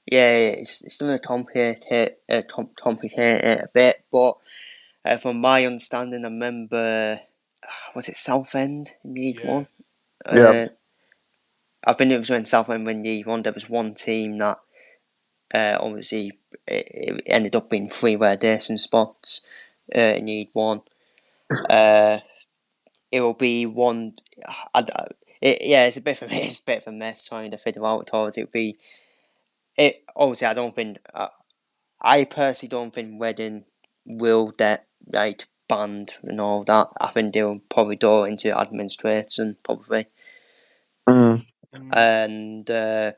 S2: Yeah, it's going to complicate it a bit, but from my understanding, I remember, was it Southend in League
S1: Yeah.
S2: One?
S3: Yeah.
S2: I think it was when Southend won League One. There was one team that obviously it ended up being three relegation spots in League One. It will be one. It's a bit of it's a bit of a mess trying to figure out towards. It would be it. Obviously, I don't think. I personally don't think Reading will get like banned and all that. I think they'll probably go into administration probably,
S3: Mm.
S2: and uh,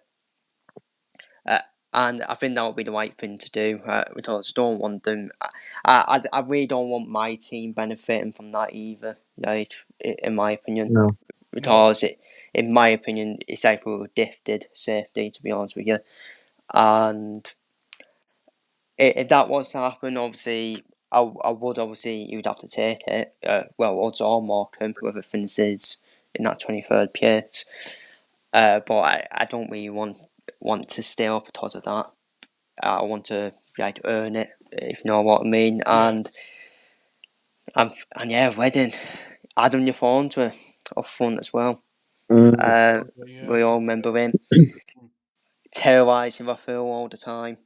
S2: and I think that would be the right thing to do because I don't want them. I really don't want my team benefiting from that either. Like in my opinion,
S3: No.
S1: No.
S2: because in my opinion, it's like we were gifted safety, to be honest with you. And if that was to happen, obviously, I would obviously you'd have to take it. Well, odds are Morecambe, whoever finishes in that 23rd place. But I don't really want to stay up because of that. I want to like earn it, if you know what I mean.
S1: Yeah.
S2: And yeah, Reading, Adam Your to up front as well.
S3: Mm.
S1: Yeah.
S2: We all remember him terrorising Raphael all the time.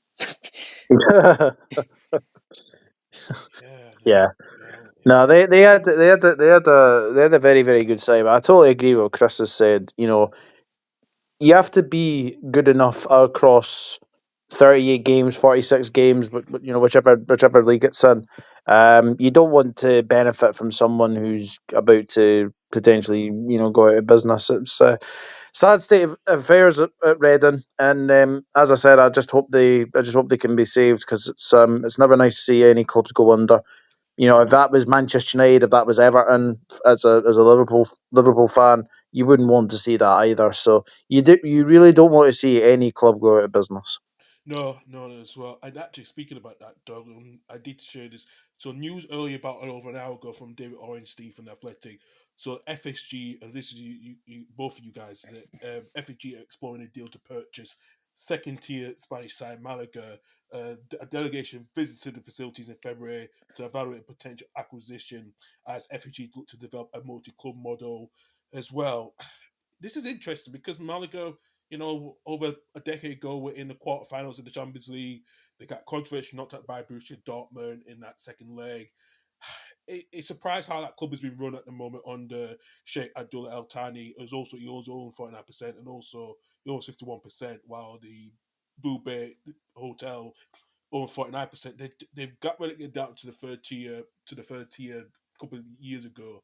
S1: Yeah.
S3: Yeah.
S1: No.
S3: No, they had a very very good side. But I totally agree with what Chris has said. You know, you have to be good enough across 38 games, 46 games, but you know, whichever league it's in. You don't want to benefit from someone who's about to potentially, you know, go out of business. It's a sad state of affairs at Reading, and as I said, I just hope they can be saved, because it's never nice to see any clubs go under. You know, if that was Manchester United, if that was Everton, as a Liverpool fan, you wouldn't want to see that either. So you really don't want to see any club go out of business.
S1: No, as well. And actually, speaking about that, Doug, I did share this. So, news earlier about over an hour ago from David Orenstein from the Athletic. So, FSG, and this is both of you guys, FSG are exploring a deal to purchase second tier Spanish side Malaga. A delegation visited the facilities in February to evaluate a potential acquisition as FSG look to develop a multi club model as well. This is interesting because Malaga, over a decade ago, were in the quarterfinals of the Champions League. They got controversially knocked out by Borussia Dortmund in that second leg. It's surprised how that club has been run at the moment under Sheikh Abdullah El Thani. He also owns 49%, and also he owns 51%, while the Blue Bay Hotel own 49%. They've got relegated down to the third tier a couple of years ago.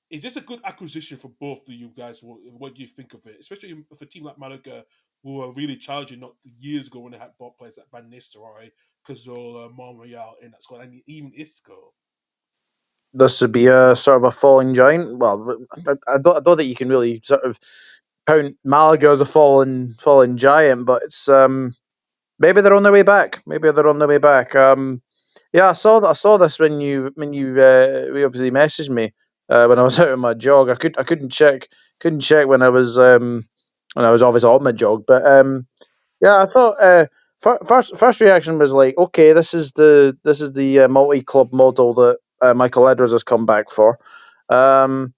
S1: Is this a good acquisition for both of you guys? What do you think of it? Especially for a team like Malaga, who are really challenging not years ago when they had bought players like Van Nistelrooy, Cazorla, Monreal in that squad, and even Isco.
S3: This would be a sort of a falling giant. Well, I don't think you can really sort of count Malaga as a fallen giant, but it's maybe they're on their way back. Maybe they're on their way back. Yeah, I saw this when you obviously messaged me when I was out on my jog. I couldn't check when I was obviously on my jog, but yeah, I thought first reaction was like, okay, this is the multi club model that Michael Edwards has come back for. Um,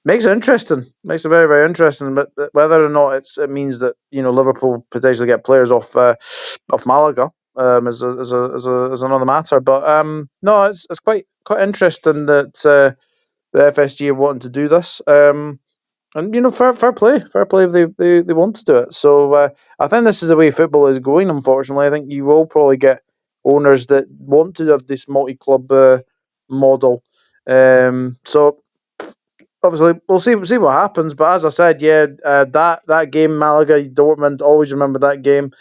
S3: Makes it interesting. Makes it very very interesting. But whether or not it means that, you know, Liverpool potentially get players off Malaga is another matter. But no, it's quite interesting that the FSG are wanting to do this. And fair play if they want to do it. So I think this is the way football is going. Unfortunately, I think you will probably get owners that want to have this multi-club model. So obviously we'll see what happens. But as I said, yeah, that game Malaga Dortmund, always remember that game.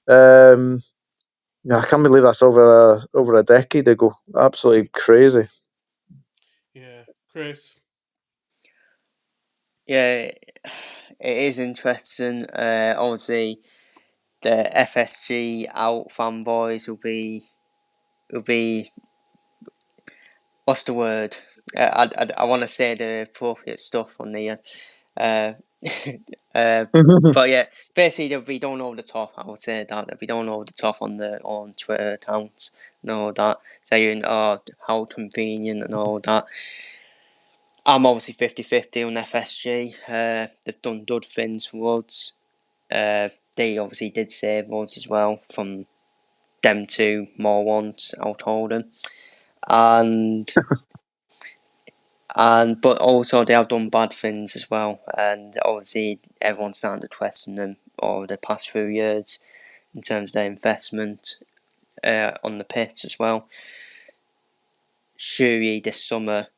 S3: Yeah, I can't believe that's over a decade ago. Absolutely crazy.
S1: Yeah, Chris.
S2: Yeah, it is interesting. Obviously, the FSG out fanboys will be what's the word? I want to say the appropriate stuff on the. Uh, but yeah, basically they'll be done over the top. I would say that they'll be done over the top on Twitter accounts and all that, saying how convenient and all that. I'm obviously 50-50 on FSG. They've done good things for us. They obviously did save us as well from them two more ones out holding. But also they have done bad things as well, and obviously everyone's starting to question them over the past few years in terms of their investment on the pitch as well. Surely this summer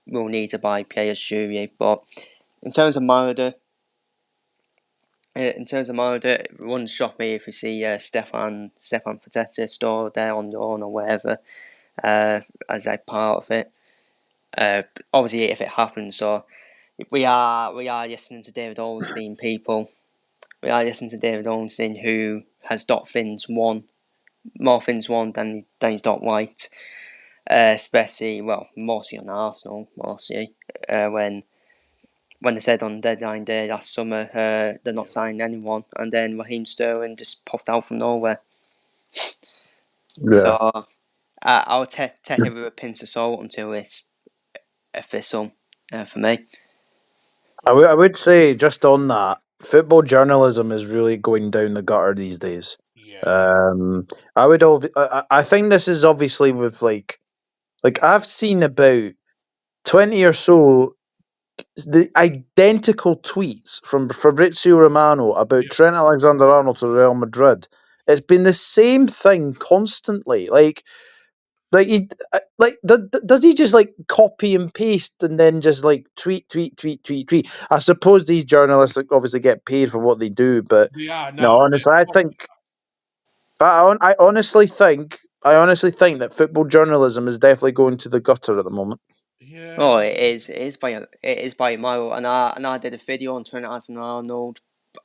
S2: we'll need to buy players, surely, but in terms of Marauder, it wouldn't shock me if we see Stefan Fateta store there on loan or whatever as a part of it. Obviously, if it happens, so we are listening to David Ornstein, people. We are listening to David Ornstein, who has dot Fins won more Fins won than he's dot White. Especially, mostly on Arsenal, mostly when they said on deadline day last summer they're not signing anyone, and then Raheem Sterling just popped out from nowhere.
S3: Yeah.
S2: So I'll take it with a pinch of salt until it's official for me.
S3: I would say just on that, football journalism is really going down the gutter these days.
S1: Yeah.
S3: I think this is obviously with like I've seen about 20 or so the identical tweets from Fabrizio Romano about
S1: Yeah.
S3: Trent Alexander-Arnold to Real Madrid. It's been the same thing constantly. Does he just like copy and paste and then just like tweet? I suppose these journalists obviously get paid for what they do, but
S1: They are
S3: no,
S1: now.
S3: honestly, I honestly think that football journalism is definitely going to the gutter at the moment.
S1: Yeah.
S2: Oh, it is by a mile, and I did a video on Trent Alexander-Arnold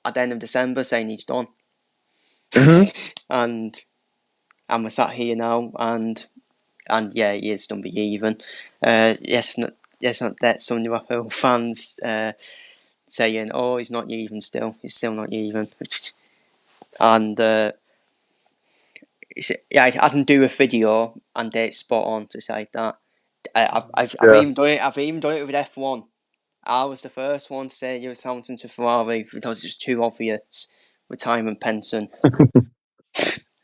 S2: at the end of December saying he's done, and we're sat here now, and yeah, he is done. Be even. Yes, not that some Liverpool fans saying, "Oh, he's not even still. He's still not even," and I can do a video and it's spot on to say that. I've
S3: Yeah.
S2: even done it. I've even done it with F1. I was the first one to say Lewis Hamilton to Ferrari because it's too obvious with time and Penson.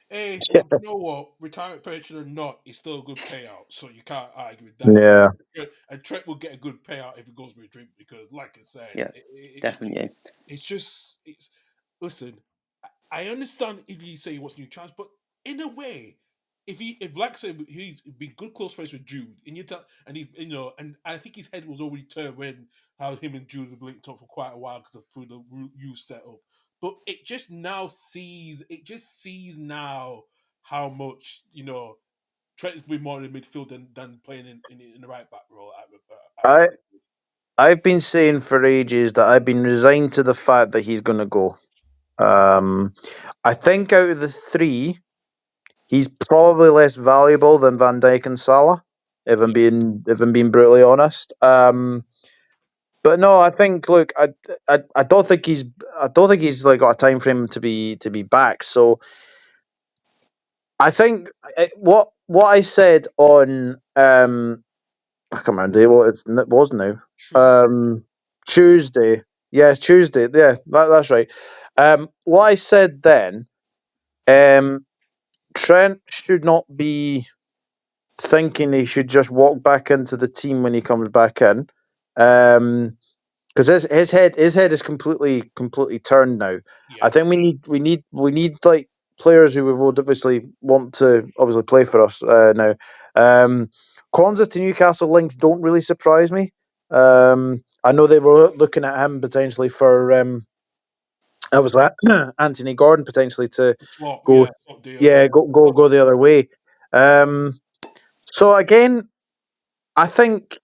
S1: Hey, but you know what? Retirement pension or not, it's still a good payout, so you can't argue with that.
S3: Yeah.
S1: And Trent will get a good payout if he goes with a drink because, like I said,
S2: Yeah, definitely.
S1: it's. Listen, I understand if you say he wants a new chance, but in a way, if like I said, he's been good close friends with Jude, and and he's and I think his head was already turned when how him and Jude have linked up for quite a while because of through the youth setup. But it just sees now how much Trent is going to be more in the midfield than playing in the right back role at
S3: I
S1: Real.
S3: I've been saying for ages that I've been resigned to the fact that he's going to go. I think out of the three, he's probably less valuable than Van Dijk and Salah. If I'm being brutally honest. But no, I think look, I don't think he's like got a time frame to be back. So I think what I said on I can't remember what it was now.
S1: Tuesday.
S3: Tuesday. Yeah, Tuesday. Yeah, that's right. What I said then, Trent should not be thinking he should just walk back into the team when he comes back in. Because his head is completely turned now.
S1: Yeah,
S3: I think we need like players who would obviously want to obviously play for us now. Um, Kwanzaa to Newcastle links don't really surprise me. I know they were looking at him potentially for obviously Anthony Gordon potentially to
S1: swap.
S3: go,
S1: Yeah, swap deal.
S3: yeah, go the other way. So again, I think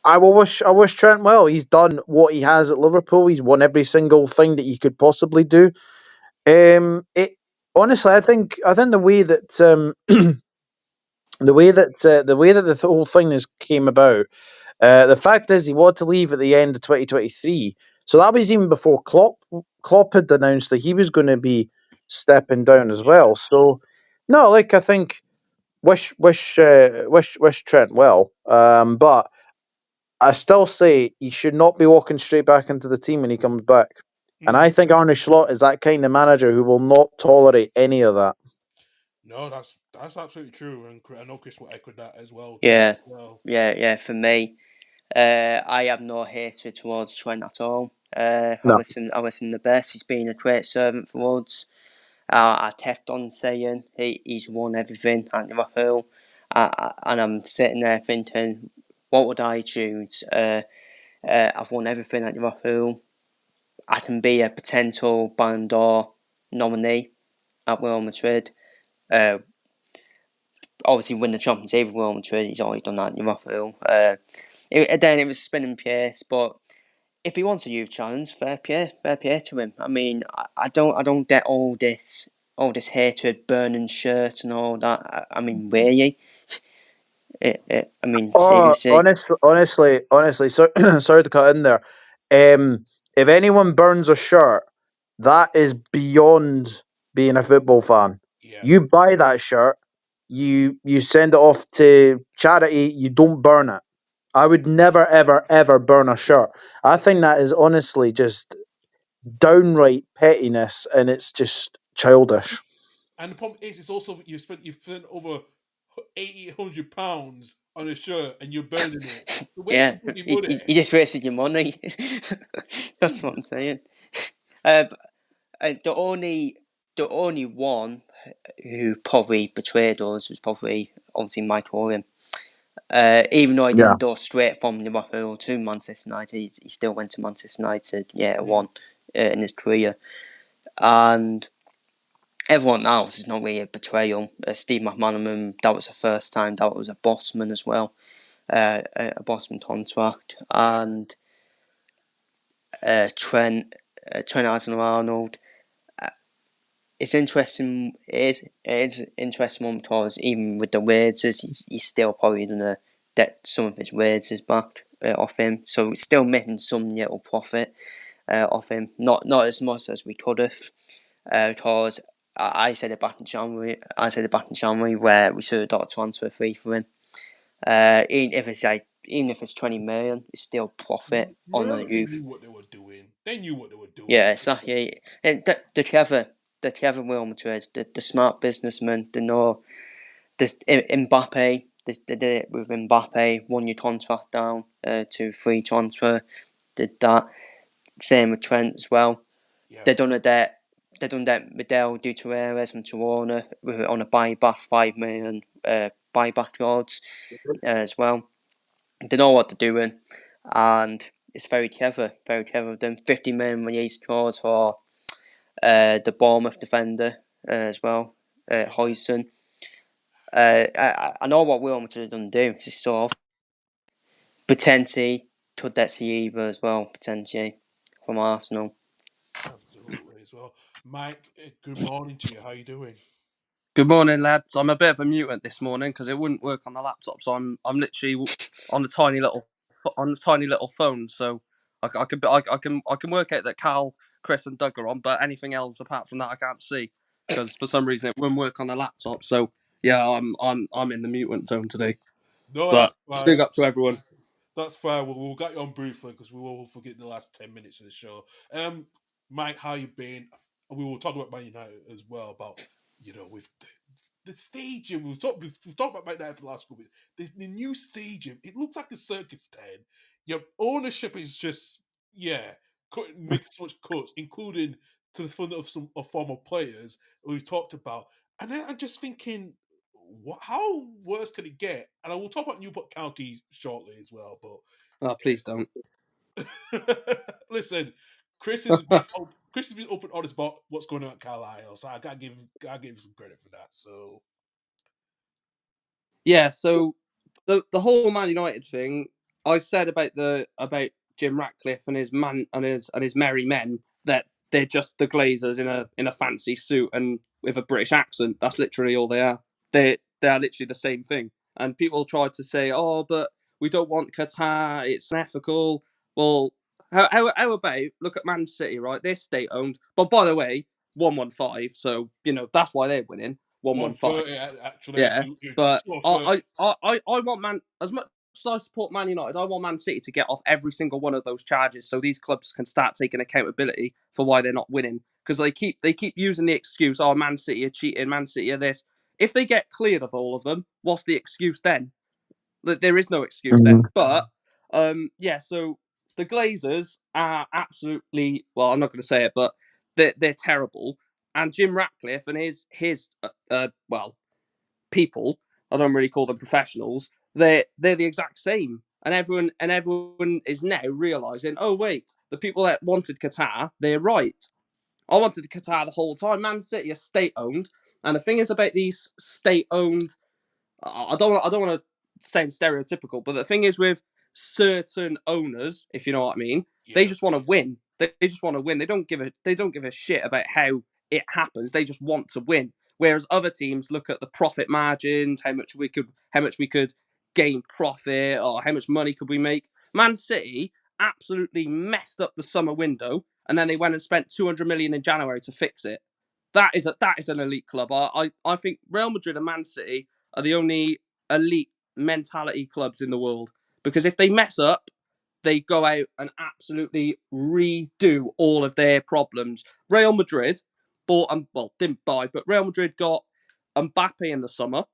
S3: I wish Trent well. He's done what he has at Liverpool. He's won every single thing that he could possibly do. It honestly, I think the way that the whole thing has came about. The fact is, he wanted to leave at the end of 2023, so that was even before Klopp had announced that he was going to be stepping down as
S1: Yeah.
S3: well. So, no, like I think wish Trent well, but I still say he should not be walking straight back into the team when he comes back. And I
S1: Mm.
S3: think Arne Slot is that kind of manager who will not tolerate any of that.
S1: No, that's absolutely true, and I know Chris will echo that as well too.
S2: Yeah,
S1: Well,
S2: yeah. For me, I have no hatred towards Trent at all.
S3: No.
S2: I wish him the best. He's been a great servant for us. I kept on saying he's won everything at Liverpool, and I'm sitting there thinking, what would I choose? I've won everything at Liverpool. I can be a potential Ballon d'Or nominee at Real Madrid. Uh, Obviously, win the Champions League with Real Madrid. He's already done that at Liverpool. Then it was spinning pace, but if he wants a youth challenge, fair play to him. I mean, I don't get all this hatred, burning shirts and all that. I mean, really, I mean,
S3: Oh,
S2: seriously,
S3: honestly. So sorry to cut in there. If anyone burns a shirt, that is beyond being a football fan.
S1: yeah.
S3: You buy that shirt, you send it off to charity. You don't burn it. I would never, ever, ever burn a shirt. I think that is honestly just downright pettiness, and it's just childish.
S1: And the problem is, it's also you've spent over 800 pounds on a shirt, and you're burning it. So where's the
S2: yeah,
S1: bloody
S2: you,
S1: money?
S2: you you just wasted your money. That's what I'm saying. Uh, the only one who probably betrayed us was probably obviously Mike Owen. Even though he
S3: Yeah.
S2: didn't go straight from Liverpool to Manchester United, he still went to Manchester United. Yeah,
S1: Mm.
S2: one in his career, and everyone else is not really a betrayal. Steve McManaman, that was the first time that was a Bossman as well, a Bossman contract,
S1: Yeah,
S2: and Trent Alexander-Arnold. It's interesting. It's interesting one because even with the wages, he's still probably gonna get some of his wages back off him. So we're still making some little profit off him. Not as much as we could have, because I said it back in January. I said it back in January where we should have got a transfer fee for him. Even if it's 20 million, it's still profit on
S1: Real
S2: the
S1: Madrid
S2: youth.
S1: knew what they were doing. They knew what they were doing.
S2: Yeah, exactly. And the clever Real Madrid, the smart businessmen, they know. Mbappe, they did it with Mbappe, won your contract down to free transfer, did that. Same with Trent as well.
S1: Yeah,
S2: They done it that they done that Midel, Duterres and Torona on a buyback 5 million buyback clause as well. They know what they're doing, and it's very clever of them. 50 million release clause for the Bournemouth defender as well,
S1: yeah.
S2: Hoyson. I know what Real Madrid are going to do. It's just sort of potentially could that see as well, potentially from Arsenal.
S1: Absolutely as well. Mike, good morning to you. How you doing?
S4: Good morning, lads. I'm a bit of a mutant this morning because it wouldn't work on the laptop, so I'm literally on a tiny little phone. So I can work out that Cal, Chris, and Doug are on, but anything else apart from that I can't see because for some reason it wouldn't work on the laptop. So yeah, I'm in the mutant zone today,
S1: No,
S4: but
S1: that's fine.
S4: big up to everyone.
S1: That's fine. We'll get you on briefly because we will forget the last 10 minutes of the show. Mike, how you been? We will talk about Man United as well. About with the stadium, we've talked about right now for the last couple of weeks. The new stadium, it looks like a circus tent. Your ownership is just, making so much cuts, including to the fund of some of former players we've talked about. And then I'm just thinking, how worse can it get? And I will talk about Newport County shortly as well. But
S4: please don't.
S1: listen, Chris has been open honest about what's going on at Carlisle, so I gotta give him some credit for that. So
S4: Yeah, so the whole Man United thing, I said about Jim Ratcliffe and his merry men that they're just the Glazers in a fancy suit and with a British accent. That's literally all they are. They are literally the same thing. And people try to say, "Oh, but we don't want Qatar. It's unethical." Well, how about look at Man City, right? They're state owned, but by the way, 115. So that's why they're winning. 115.
S1: 130 actually.
S4: Yeah,
S1: It's
S4: but
S1: 130.
S4: I want Man, as much as I support Man United, I want Man City to get off every single one of those charges so these clubs can start taking accountability for why they're not winning. Because they keep using the excuse, "Oh, Man City are cheating, Man City are this." If they get cleared of all of them, what's the excuse then? There is no excuse then. But so the Glazers are absolutely, well, I'm not going to say it, but they're terrible. And Jim Ratcliffe and his people, I don't really call them professionals, they're the exact same. And everyone is now realizing, oh wait, the people that wanted Qatar, they're right. I wanted Qatar the whole time. Man City are state owned, and the thing is about these state owned, I don't want to say I'm stereotypical, but the thing is with certain owners, if you know what I mean, they just want to win. They just want to win. They don't give a shit about how it happens. They just want to win. Whereas other teams look at the profit margins, how much we could gain profit, or how much money could we make. Man City absolutely messed up the summer window, and then they went and spent 200 million in January to fix it. That is an elite club. I think Real Madrid and Man City are the only elite mentality clubs in the world, because if they mess up, they go out and absolutely redo all of their problems. Real Madrid didn't buy, but Real Madrid got Mbappe in the summer,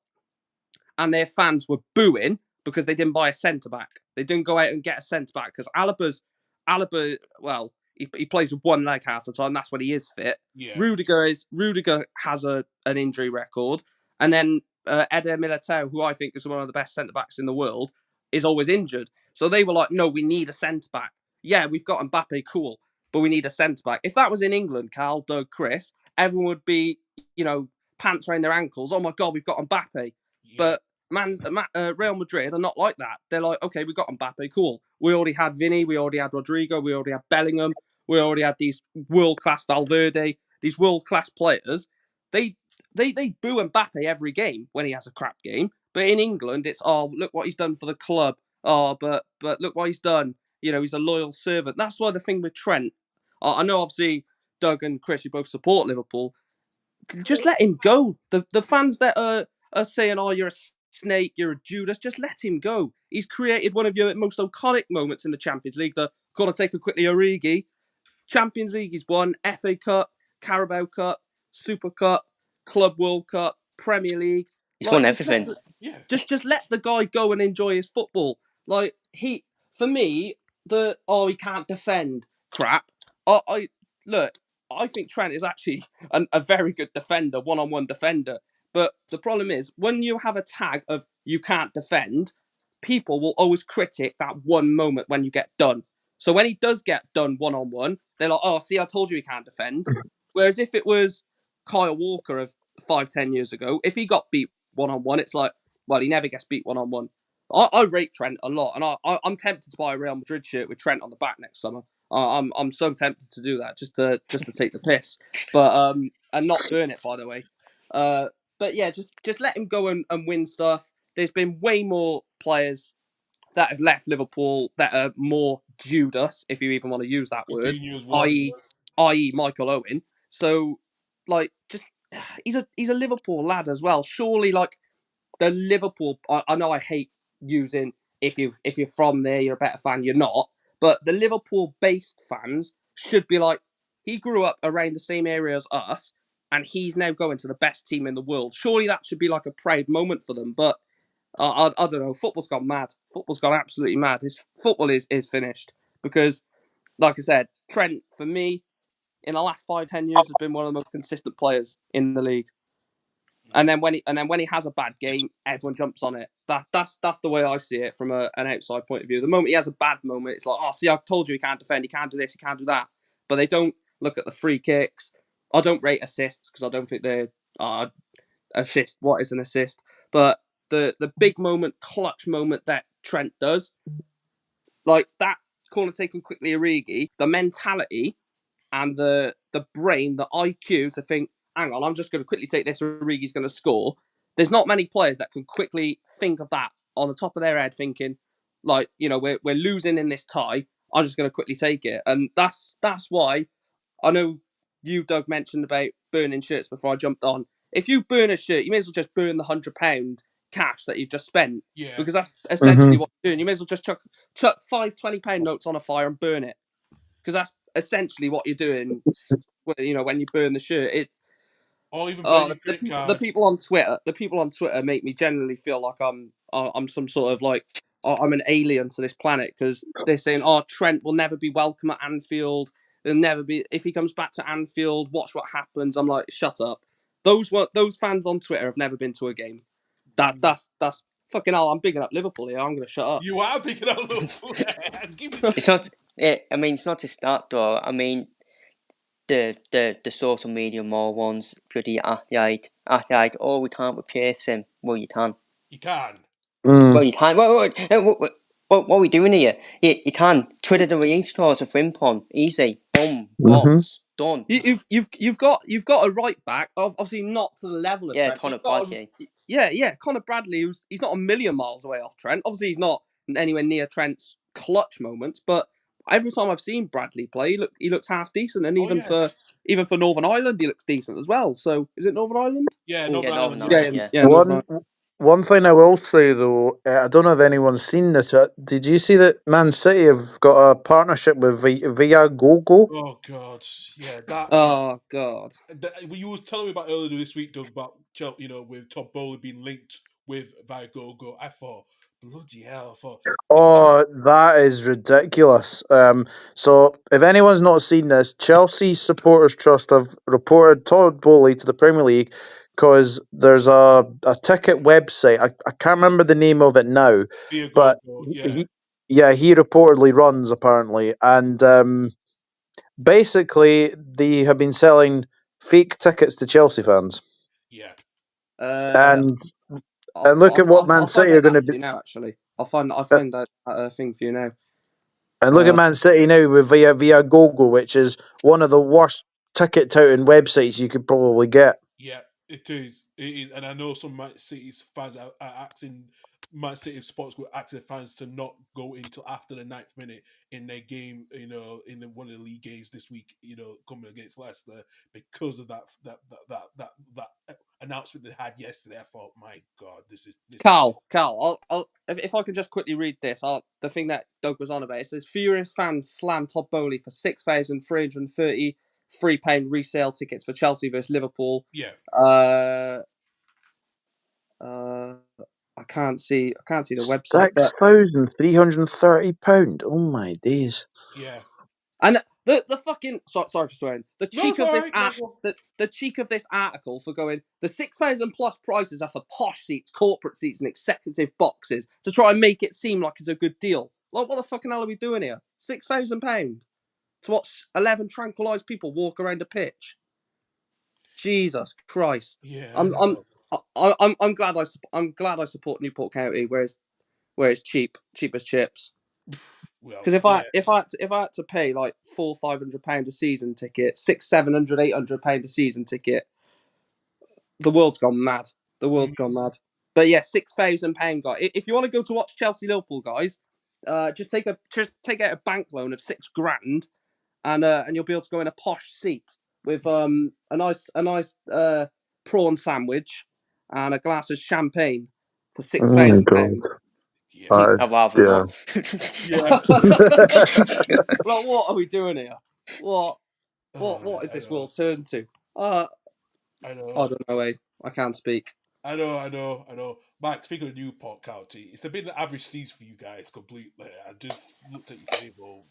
S4: and their fans were booing because they didn't buy a centre back. They didn't go out and get a centre back because Alaba, well, he plays with one leg half the time. That's when he is fit.
S1: Yeah.
S4: Rudiger has an injury record, and then Eder Militao, who I think is one of the best centre backs in the world, is always injured. So they were like, "No, we need a centre back. Yeah, we've got Mbappe, cool, but we need a centre back." If that was in England, Carl, Doug, Chris, everyone would be, pants around their ankles. Oh my God, we've got Mbappe.
S1: Yeah.
S4: But Real Madrid are not like that. They're like, okay, we got Mbappe, cool. We already had Vinny, we already had Rodrigo, we already had Bellingham, we already had these world-class Valverde, these world-class players. They boo Mbappe every game when he has a crap game. But in England, it's, oh, look what he's done for the club. Oh, but look what he's done. He's a loyal servant. That's why the thing with Trent, I know obviously Doug and Chris, you both support Liverpool. Just let him go. The fans that are saying, "Oh, you're a snake, you're a Judas," just let him go. He's created one of your most iconic moments in the Champions League. Got to take a quickly, Origi. Champions League he's won, FA Cup, Carabao Cup, Super Cup, Club World Cup, Premier League.
S2: He's won everything.
S4: Just let the guy go and enjoy his football. Like, for me, he can't defend crap. I think Trent is actually a very good defender, one-on-one defender. But the problem is, when you have a tag of "you can't defend," people will always critic that one moment when you get done. So when he does get done one-on-one, they're like, "Oh, see, I told you he can't defend." Whereas if it was Kyle Walker of 5-10 years ago, if he got beat one-on-one, it's like, well, he never gets beat one-on-one. I rate Trent a lot, and I'm tempted to buy a Real Madrid shirt with Trent on the back next summer. I'm so tempted to do that just to take the piss, but and not doing it, by the way. But yeah, just let him go and win stuff. There's been way more players that have left Liverpool that are more Judas, if you even want to use that word, i.e. Michael Owen. So, like, just he's a Liverpool lad as well. Surely, like, the Liverpool, I know I hate using if you're from there, you're a better fan. You're not, but the Liverpool-based fans should be like, he grew up around the same area as us, and he's now going to the best team in the world. Surely that should be like a proud moment for them. But I don't know. Football's gone mad. Football's gone absolutely mad. Football is finished because, like I said, Trent for me in the last 5-10 years has been one of the most consistent players in the league. And then when he has a bad game, everyone jumps on it. That's the way I see it from an outside point of view. The moment he has a bad moment, it's like, oh, see, I told you he can't defend, he can't do this, he can't do that. But they don't look at the free kicks. I don't rate assists because I don't think they're assist. What is an assist? But the big moment, clutch moment that Trent does, like that corner taken quickly, Origi, the mentality and the brain, the IQ to think, hang on, I'm just going to quickly take this, Origi's going to score. There's not many players that can quickly think of that on the top of their head, thinking, like, you know, we're losing in this tie. I'm just going to quickly take it. And that's why I know you, Doug, mentioned about burning shirts before I jumped on. If you burn a shirt, you may as well just burn the £100 cash that you've just spent.
S1: Yeah.
S4: Because that's essentially what you're doing. You may as well just chuck 5 £20 notes on a fire and burn it. Because that's essentially what you're doing, you know, when you burn the shirt. It's
S1: or even burn your credit
S4: the
S1: card.
S4: people on Twitter make me generally feel like I'm some sort of like I'm an alien to this planet because they're saying, oh, Trent will never be welcome at Anfield. There'll never be, if he comes back to Anfield, watch what happens. I'm like, shut up. Those fans on Twitter have never been to a game. That's fucking hell. I'm bigging up Liverpool here. I'm gonna shut up.
S1: You are picking up Liverpool.
S2: It's not. I mean, it's not just that though. I mean, the social media morons bloody act like, oh, we can't replace him. Well, you can.
S1: You can.
S2: Well, you can. What are we doing here? You can. Twitter the reinstores of Frimpong. Easy. Boom. Bots. Done.
S4: You've got a right back, obviously not to the level of Trent.
S2: Conor Bradley.
S4: Conor Bradley, he's not a million miles away off Trent. Obviously, he's not anywhere near Trent's clutch moments, but every time I've seen Bradley play, he looks half decent, and even for Northern Ireland, he looks decent as well. So, is it Northern Ireland?
S1: Yeah, Northern Ireland.
S4: Yeah.
S3: One thing I will say though, I don't know if anyone's seen this. Did you see that Man City have got a partnership with Viagogo?
S1: Oh God, yeah. That.
S4: Oh God.
S1: You were telling me about earlier this week, Doug, about, you know, with Todd Bowley being linked with Viagogo. I thought, bloody hell!
S3: Oh, that is ridiculous. So if anyone's not seen this, Chelsea Supporters Trust have reported Todd Bowley to the Premier League because there's a ticket website. I can't remember the name of it now, but he reportedly runs apparently, and basically they have been selling fake tickets to Chelsea fans.
S1: Yeah,
S3: and look at what Man City are going to be
S4: now. Actually, I'll find that thing for you now.
S3: And look at Man City now with Viagogo, which is one of the worst ticket touting websites you could probably get.
S1: Yeah, it is. And I know some Man City's fans are asking, Man City Sports Group asking fans to not go until after the 9th minute in their game, you know, in one of the league games this week, you know, coming against Leicester because of that announcement they had yesterday. I thought, my God, this.
S4: Carl, I'll if I can just quickly read this, the thing that Doug was on about. It says furious fans slam Todd Bowley for £6,333 resale tickets for Chelsea versus Liverpool.
S1: Yeah.
S4: I can't see the website.
S3: £6,330. Oh my days.
S1: Yeah.
S4: And the fucking sorry for swearing. The cheek the cheek of this article for going, the 6,000 plus prices are for posh seats, corporate seats, and executive boxes to try and make it seem like it's a good deal. Like, what the fucking hell are we doing here? £6,000 to watch 11 tranquilised people walk around a pitch. Jesus Christ!
S1: Yeah.
S4: I'm glad I support Newport County, where it's cheap as chips. Because if I had to pay like £400-500 a season ticket, £600-700-800 a season ticket, the world's gone mad. Gone mad. But yeah, £6,000 guy. If you want to go to watch Chelsea Liverpool, guys, just take out a bank loan of £6,000, and you'll be able to go in a posh seat with a nice prawn sandwich and a glass of champagne for £6,000.
S1: Yeah.
S2: I'd rather not.
S1: Yeah.
S4: Well, what are we doing here? What is this world turned to?
S1: I know.
S4: I don't know, I can't speak.
S1: I know. Mike, speaking of Newport County, it's been an average season for you guys completely. I just looked at your table.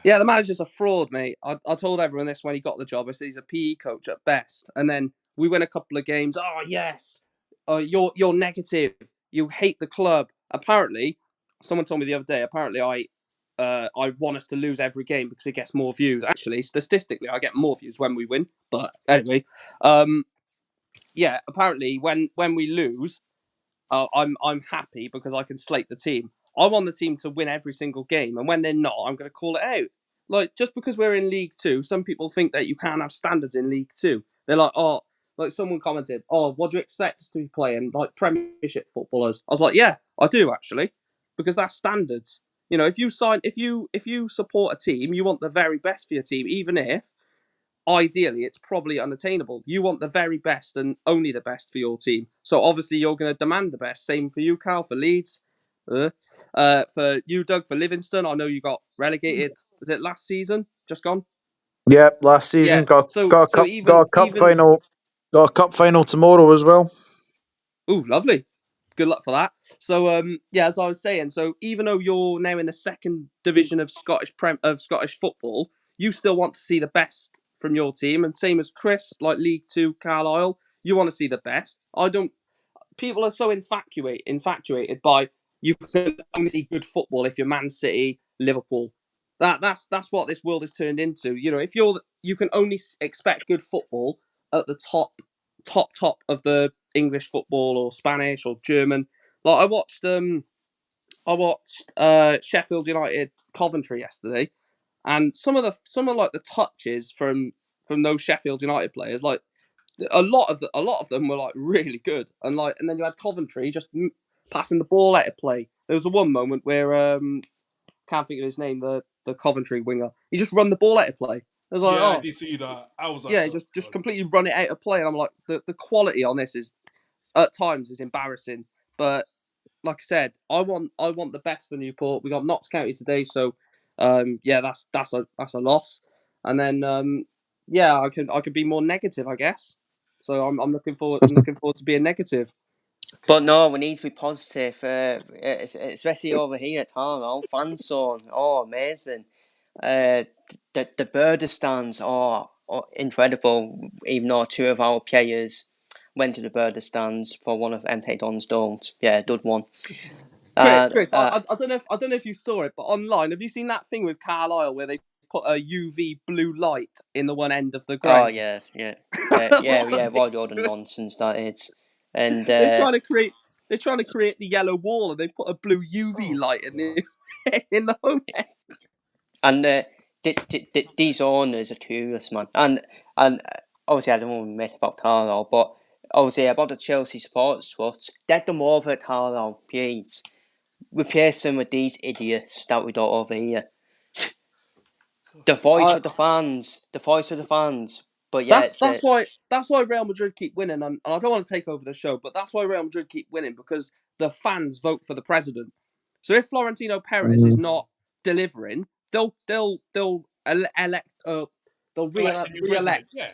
S4: Yeah, the manager's a fraud, mate. I told everyone this when he got the job. I said he's a PE coach at best. And then we win a couple of games. Oh, yes. You're negative. You hate the club. Apparently, someone told me the other day, apparently I want us to lose every game because it gets more views. Actually, statistically, I get more views when we win. But anyway, yeah, apparently when we lose, I'm happy because I can slate the team. I want the team to win every single game, and when they're not, I'm going to call it out. Like, just because we're in League Two, some people think that you can't have standards in League Two. They're like, oh, like someone commented, oh, what do you expect us to be playing? Like Premiership footballers. I was like, yeah, I do actually, because that's standards. You know, if you support a team, you want the very best for your team, even if ideally it's probably unattainable. You want the very best and only the best for your team. So obviously you're going to demand the best. Same for you, Cal, for Leeds. For you, Doug, for Livingston. I know you got relegated. Was it last season? Just gone?
S3: Yeah, last season
S4: Yeah.
S3: got
S4: So
S3: got a
S4: so
S3: cup got a cup final. Got a cup final tomorrow as well.
S4: Ooh, lovely. Good luck for that. So, yeah, as I was saying, so even though you're now in the second division of Scottish football, you still want to see the best from your team, and same as Chris, like League Two, Carlisle, you want to see the best. I don't. People are so infatuated by you can only see good football if you're Man City, Liverpool. That's what this world has turned into. You know, if you can only expect good football at the top of the English football or Spanish or German. Like I watched Sheffield United Coventry yesterday, and some of like the touches from those Sheffield United players, like a lot of them were like really good, and then you had Coventry just passing the ball out of play. There was one moment where can't think of his name, the Coventry winger. He just run the ball out of play. I was like,
S1: Yeah, I
S4: oh
S1: did see that. I was like,
S4: yeah, just completely run it out of play, and I'm like, the quality on this is at times is embarrassing. But like I said, I want the best for Newport. We got Notts County today, so yeah, that's a loss. And then yeah, I could be more negative, I guess. So I'm looking forward to being negative.
S2: But no, we need to be positive, especially over here at Harlow. Fan zone, oh, amazing. The bird stands are incredible, even though two of our players went to the bird stands for one of MT Don's don't. Yeah, good one.
S4: Chris, I don't know if you saw it, but online, have you seen that thing with Carlisle where they put a UV blue light in the one end of the ground?
S2: Oh yeah. What all the nonsense that is, and
S4: they're trying to create the yellow wall, and they put a blue UV light in the in the home end.
S2: And these owners are curious, man. And obviously, I don't want to make about Carlo, but obviously about the Chelsea supporters trust, get them over at Carlo, please. Replace them with these idiots that we got over here. The voice of the fans. But yeah,
S4: that's why Real Madrid keep winning, and I don't want to take over the show, but that's why Real Madrid keep winning, because the fans vote for the president. So if Florentino Perez is not delivering, they'll elect they'll re-elect
S1: yeah.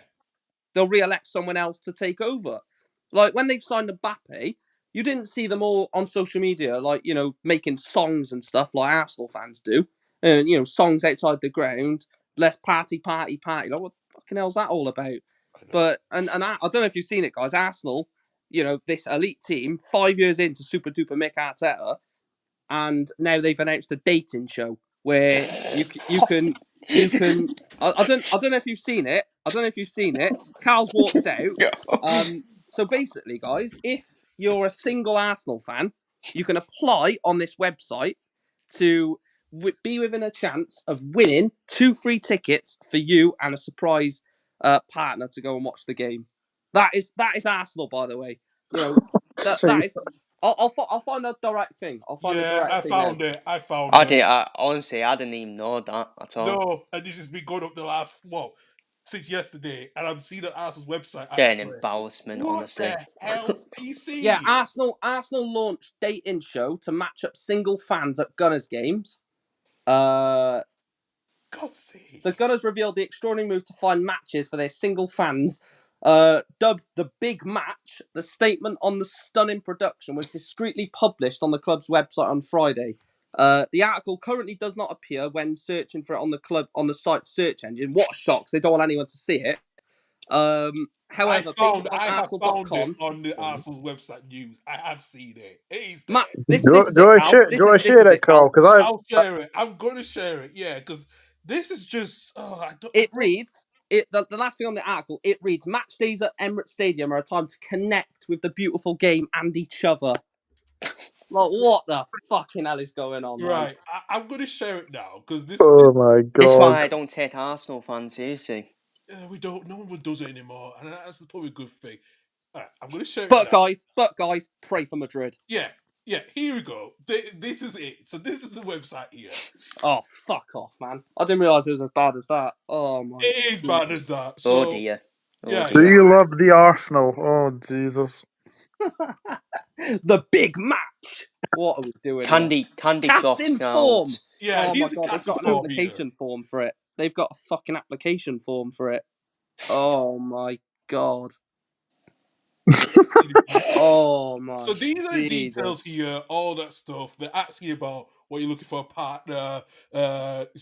S4: they'll re-elect someone else to take over. Like when they've signed Mbappe, you didn't see them all on social media, like, you know, making songs and stuff like Arsenal fans do, and you know, songs outside the ground. Let's party. Like, what the fucking hell's that all about? But and I don't know if you've seen it, guys. Arsenal, you know, this elite team, 5 years into Super Duper Mick Arteta, and now they've announced a dating show where you can. I don't know if you've seen it. Cal's walked out. So basically, guys, if you're a single Arsenal fan, you can apply on this website to be within a chance of winning 2 free tickets for you and a surprise partner to go and watch the game. That is Arsenal, by the way. You know that is. I'll find the direct thing. I'll find the direct thing.
S1: I found
S2: it. Honestly, I didn't even know that at all.
S1: No, and this has been going up the last since yesterday, and I'm seeing on Arsenal's website.
S2: They're an embarrassment,
S1: what
S2: honestly.
S1: What the hell, PC?
S4: Yeah, Arsenal launched dating show to match up single fans at Gunners games.
S1: God's sake.
S4: The Gunners revealed the extraordinary move to find matches for their single fans dubbed the big match. The statement on the stunning production was discreetly published on the club's website on Friday. The article currently does not appear when searching for it on the site's search engine. What a shock! 'Cause they don't want anyone to see it. However, based on
S1: I have found it
S4: Arsenal.com,
S1: on the Arsenal's website news. I have seen it. It is there.
S4: Matt, this
S3: Do
S4: is it,
S3: I
S4: Cal.
S3: share? Do I
S4: This
S3: share
S4: is
S3: it,
S4: it, Cal.
S3: Carl? Because
S1: I'll share it. I'm going to share it. Yeah, because this is just.
S4: It reads. The last thing on the article, it reads, match days at Emirates Stadium are a time to connect with the beautiful game and each other. Like, what the fucking hell is going on, man?
S1: Right, I'm going to share it now because this.
S3: oh my god,
S2: This is why I don't take Arsenal fans seriously.
S1: We don't. No one does it anymore, and that's probably a good thing. All right, I'm going to share it
S4: But
S1: now.
S4: guys, pray for Madrid.
S1: Yeah. Here we go. This is it. So this is the website here.
S4: Oh, fuck off, man! I didn't realise it was as bad as that. Oh my.
S1: It is bad as that.
S2: Oh
S1: So
S2: dear.
S1: yeah.
S3: do you love the Arsenal? Oh Jesus!
S4: The big match. What are we doing?
S2: Candy
S4: Cast in form.
S2: Scout.
S1: Yeah,
S4: Oh my
S1: here's a
S4: god, they've
S1: cast
S4: got
S1: of
S4: an
S1: form
S4: application form for it. They've got a fucking application form for it. Oh my god. Oh my.
S1: So these are the
S4: Jesus.
S1: details here, all that stuff. They're asking about what you're looking for a partner.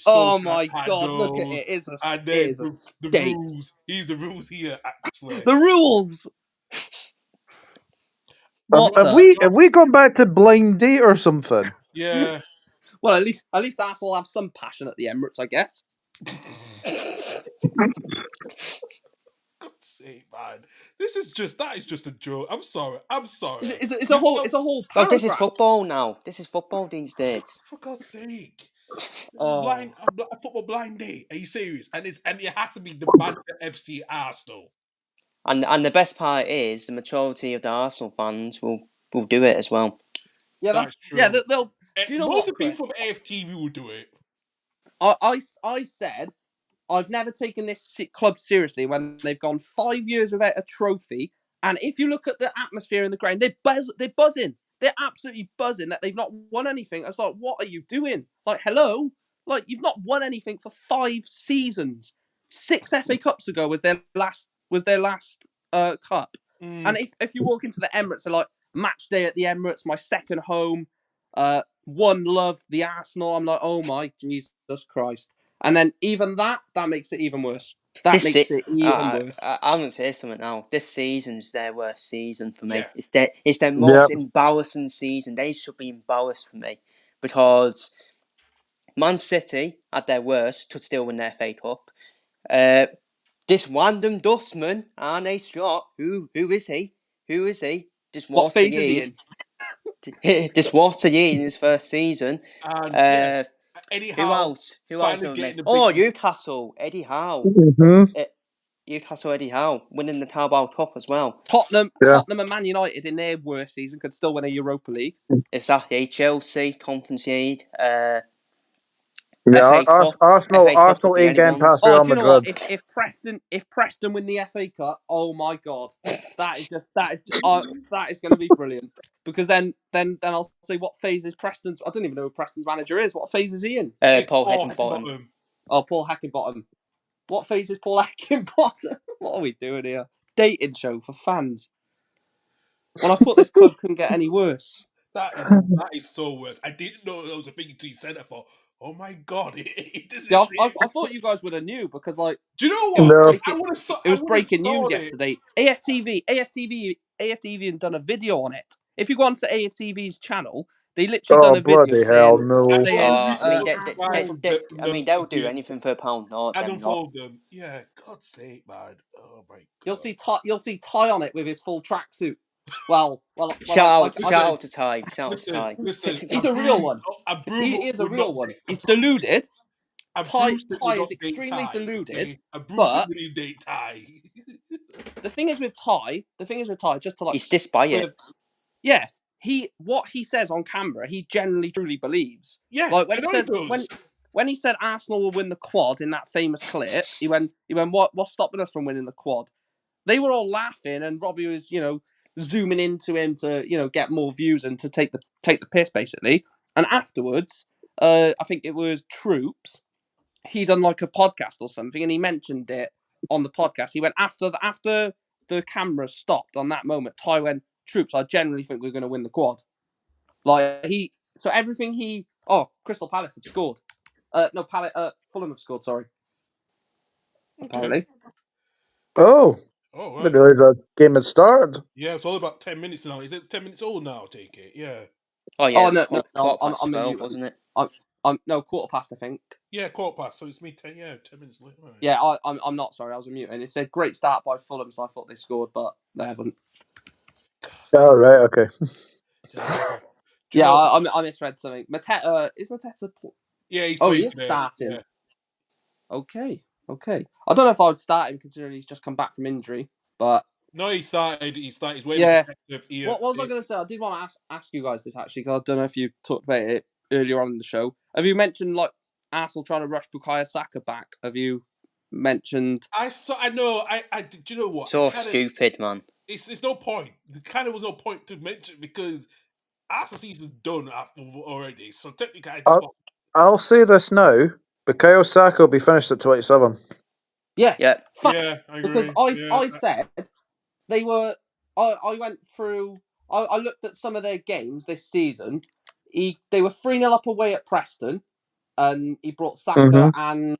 S4: Oh my god, look at it. It's a,
S1: and
S4: it
S1: then
S4: is a
S1: the
S4: state.
S1: rules. Here's the rules here, actually.
S4: The rules.
S3: Have we gone back to blind date or something?
S1: Yeah.
S4: Well, at least Arsenal have some passion at the Emirates, I guess.
S1: God's sake, man. That is just a joke. I'm sorry.
S4: It's a whole
S2: Oh,
S4: paragraph.
S2: this is football now. This is football these days.
S1: For God's sake.
S4: Oh.
S1: A football blind date. Are you serious? And it has to be the Manchester FC Arsenal.
S2: And the best part is the majority of the Arsenal fans will do it as well.
S4: Yeah,
S1: that's true.
S4: Yeah, they'll. Do you know
S1: most
S4: what,
S1: of the people
S4: Chris?
S1: from AFTV will do it.
S4: I said I've never taken this club seriously when they've gone 5 years without a trophy. And if you look at the atmosphere in the ground, they're buzzing. They're absolutely buzzing that they've not won anything. It's like, what are you doing? Like, hello? Like, you've not won anything for 5 seasons. 6 FA Cups ago was their last cup. And if you walk into the Emirates, they're like, match day at the Emirates, my second home. One love, the Arsenal. I'm like, oh my Jesus Christ. And then even that makes it even worse. That makes it even worse.
S2: I'm going to say something now. This season's their worst season for me.
S1: Yeah.
S2: It's their most embarrassing season. They should be embarrassed for me. Because Man City, at their worst, could still win their FA Cup. This random dustman, Arne Slot, who is he? Who is he? Just
S4: what phase is he
S2: in? Just what a year in his first season.
S1: And Eddie
S2: Who
S1: Howe.
S2: else? Who else?
S1: Oh,
S2: Newcastle, Eddie Howe.
S3: Mm-hmm.
S2: Newcastle, Eddie Howe, winning the Carabao Cup as well.
S4: Tottenham and Man United in their worst season could still win a Europa League.
S2: Exactly. Chelsea, Conference League.
S3: Yeah, Arsenal ain't getting past Real
S4: you know what?
S3: Madrid.
S4: If Preston win the FA Cup, oh my god, that is going to be brilliant. Because then I'll say, what phase is Preston's? I don't even know who Preston's manager is. What phase is he in?
S2: Paul Heckingbottom.
S4: Oh, Paul Heckingbottom. What phase is Paul Heckingbottom? What are we doing here? Dating show for fans. Well, I thought this club couldn't get any worse.
S1: That is so worse. I didn't know that was a thing until you said it. For oh my god,
S4: I thought you guys would have knew because, like,
S1: do you know what?
S3: No.
S4: It was breaking news yesterday. AFTV had done a video on it. If you go onto AFTV's channel, they literally done a video
S3: bloody hell, no.
S2: They'll do anything for £1. No,
S1: I don't follow them. Yeah, God's sake, man. Oh my god.
S4: You'll see Ty on it with his full tracksuit. Well,
S2: shout out to Ty.
S1: Listen,
S4: he's a real one. He is a real one. He's deluded. Ty is extremely deluded. But the thing is with Ty, just to like,
S2: he's dissed by it.
S4: Yeah, what he says on camera, he generally truly believes.
S1: Yeah,
S4: like when he said Arsenal will win the quad in that famous clip, he went, what's stopping us from winning the quad? They were all laughing, and Robbie was, zooming into him to, get more views and to take the piss basically. And afterwards, I think it was Troops. He done like a podcast or something, and he mentioned it on the podcast. He went after the camera stopped on that moment, Ty went, "Troops, I generally think we're going to win the quad." Like Crystal Palace have scored. Fulham have scored. Sorry. Apparently.
S3: Oh,
S1: Oh,
S3: I
S1: right.
S3: didn't realise that game had started.
S1: Yeah, it's all about 10 minutes now. Is it 10 minutes old now? I take it. Yeah.
S2: Oh yeah,
S4: No,
S2: quarter
S4: I'm
S2: past
S4: a
S2: 12,
S4: mutant.
S2: wasn't it?
S4: I'm no quarter past, I think.
S1: Yeah, quarter past. So it's me 10. Yeah, 10 minutes late. Right.
S4: Yeah, I'm not sorry. I was a mutant. It said great start by Fulham, so I thought they scored, but they haven't.
S3: Oh, right, okay.
S1: Terrible. Do you
S4: Yeah,
S1: know?
S4: I misread something. Mateta is Mateta.
S1: Yeah, he's
S4: Oh,
S1: playing
S4: he is
S1: today.
S4: starting.
S1: Yeah.
S4: Okay. I don't know if I would start him considering he's just come back from injury, but
S1: No, he started. He's way
S4: yeah.
S1: protective here.
S4: What was I going to say? I did want to ask you guys this actually, because I don't know if you talked about it earlier on in the show. Have you mentioned like Arsenal trying to rush Bukayo Saka back? Have you mentioned?
S1: I saw. I know. Do you know what?
S2: So stupid, man.
S1: It's no point. There kind of was no point to mention because Arsenal season's done after already. So technically, I just thought.
S3: I'll say this now. Bukayo Saka will be finished at 27.
S4: Yeah.
S2: Yeah.
S1: Yeah, I agree.
S4: Because
S1: Yeah.
S4: I said they were. I went through. I looked at some of their games this season. They were 3-0 up away at Preston, and he brought Saka and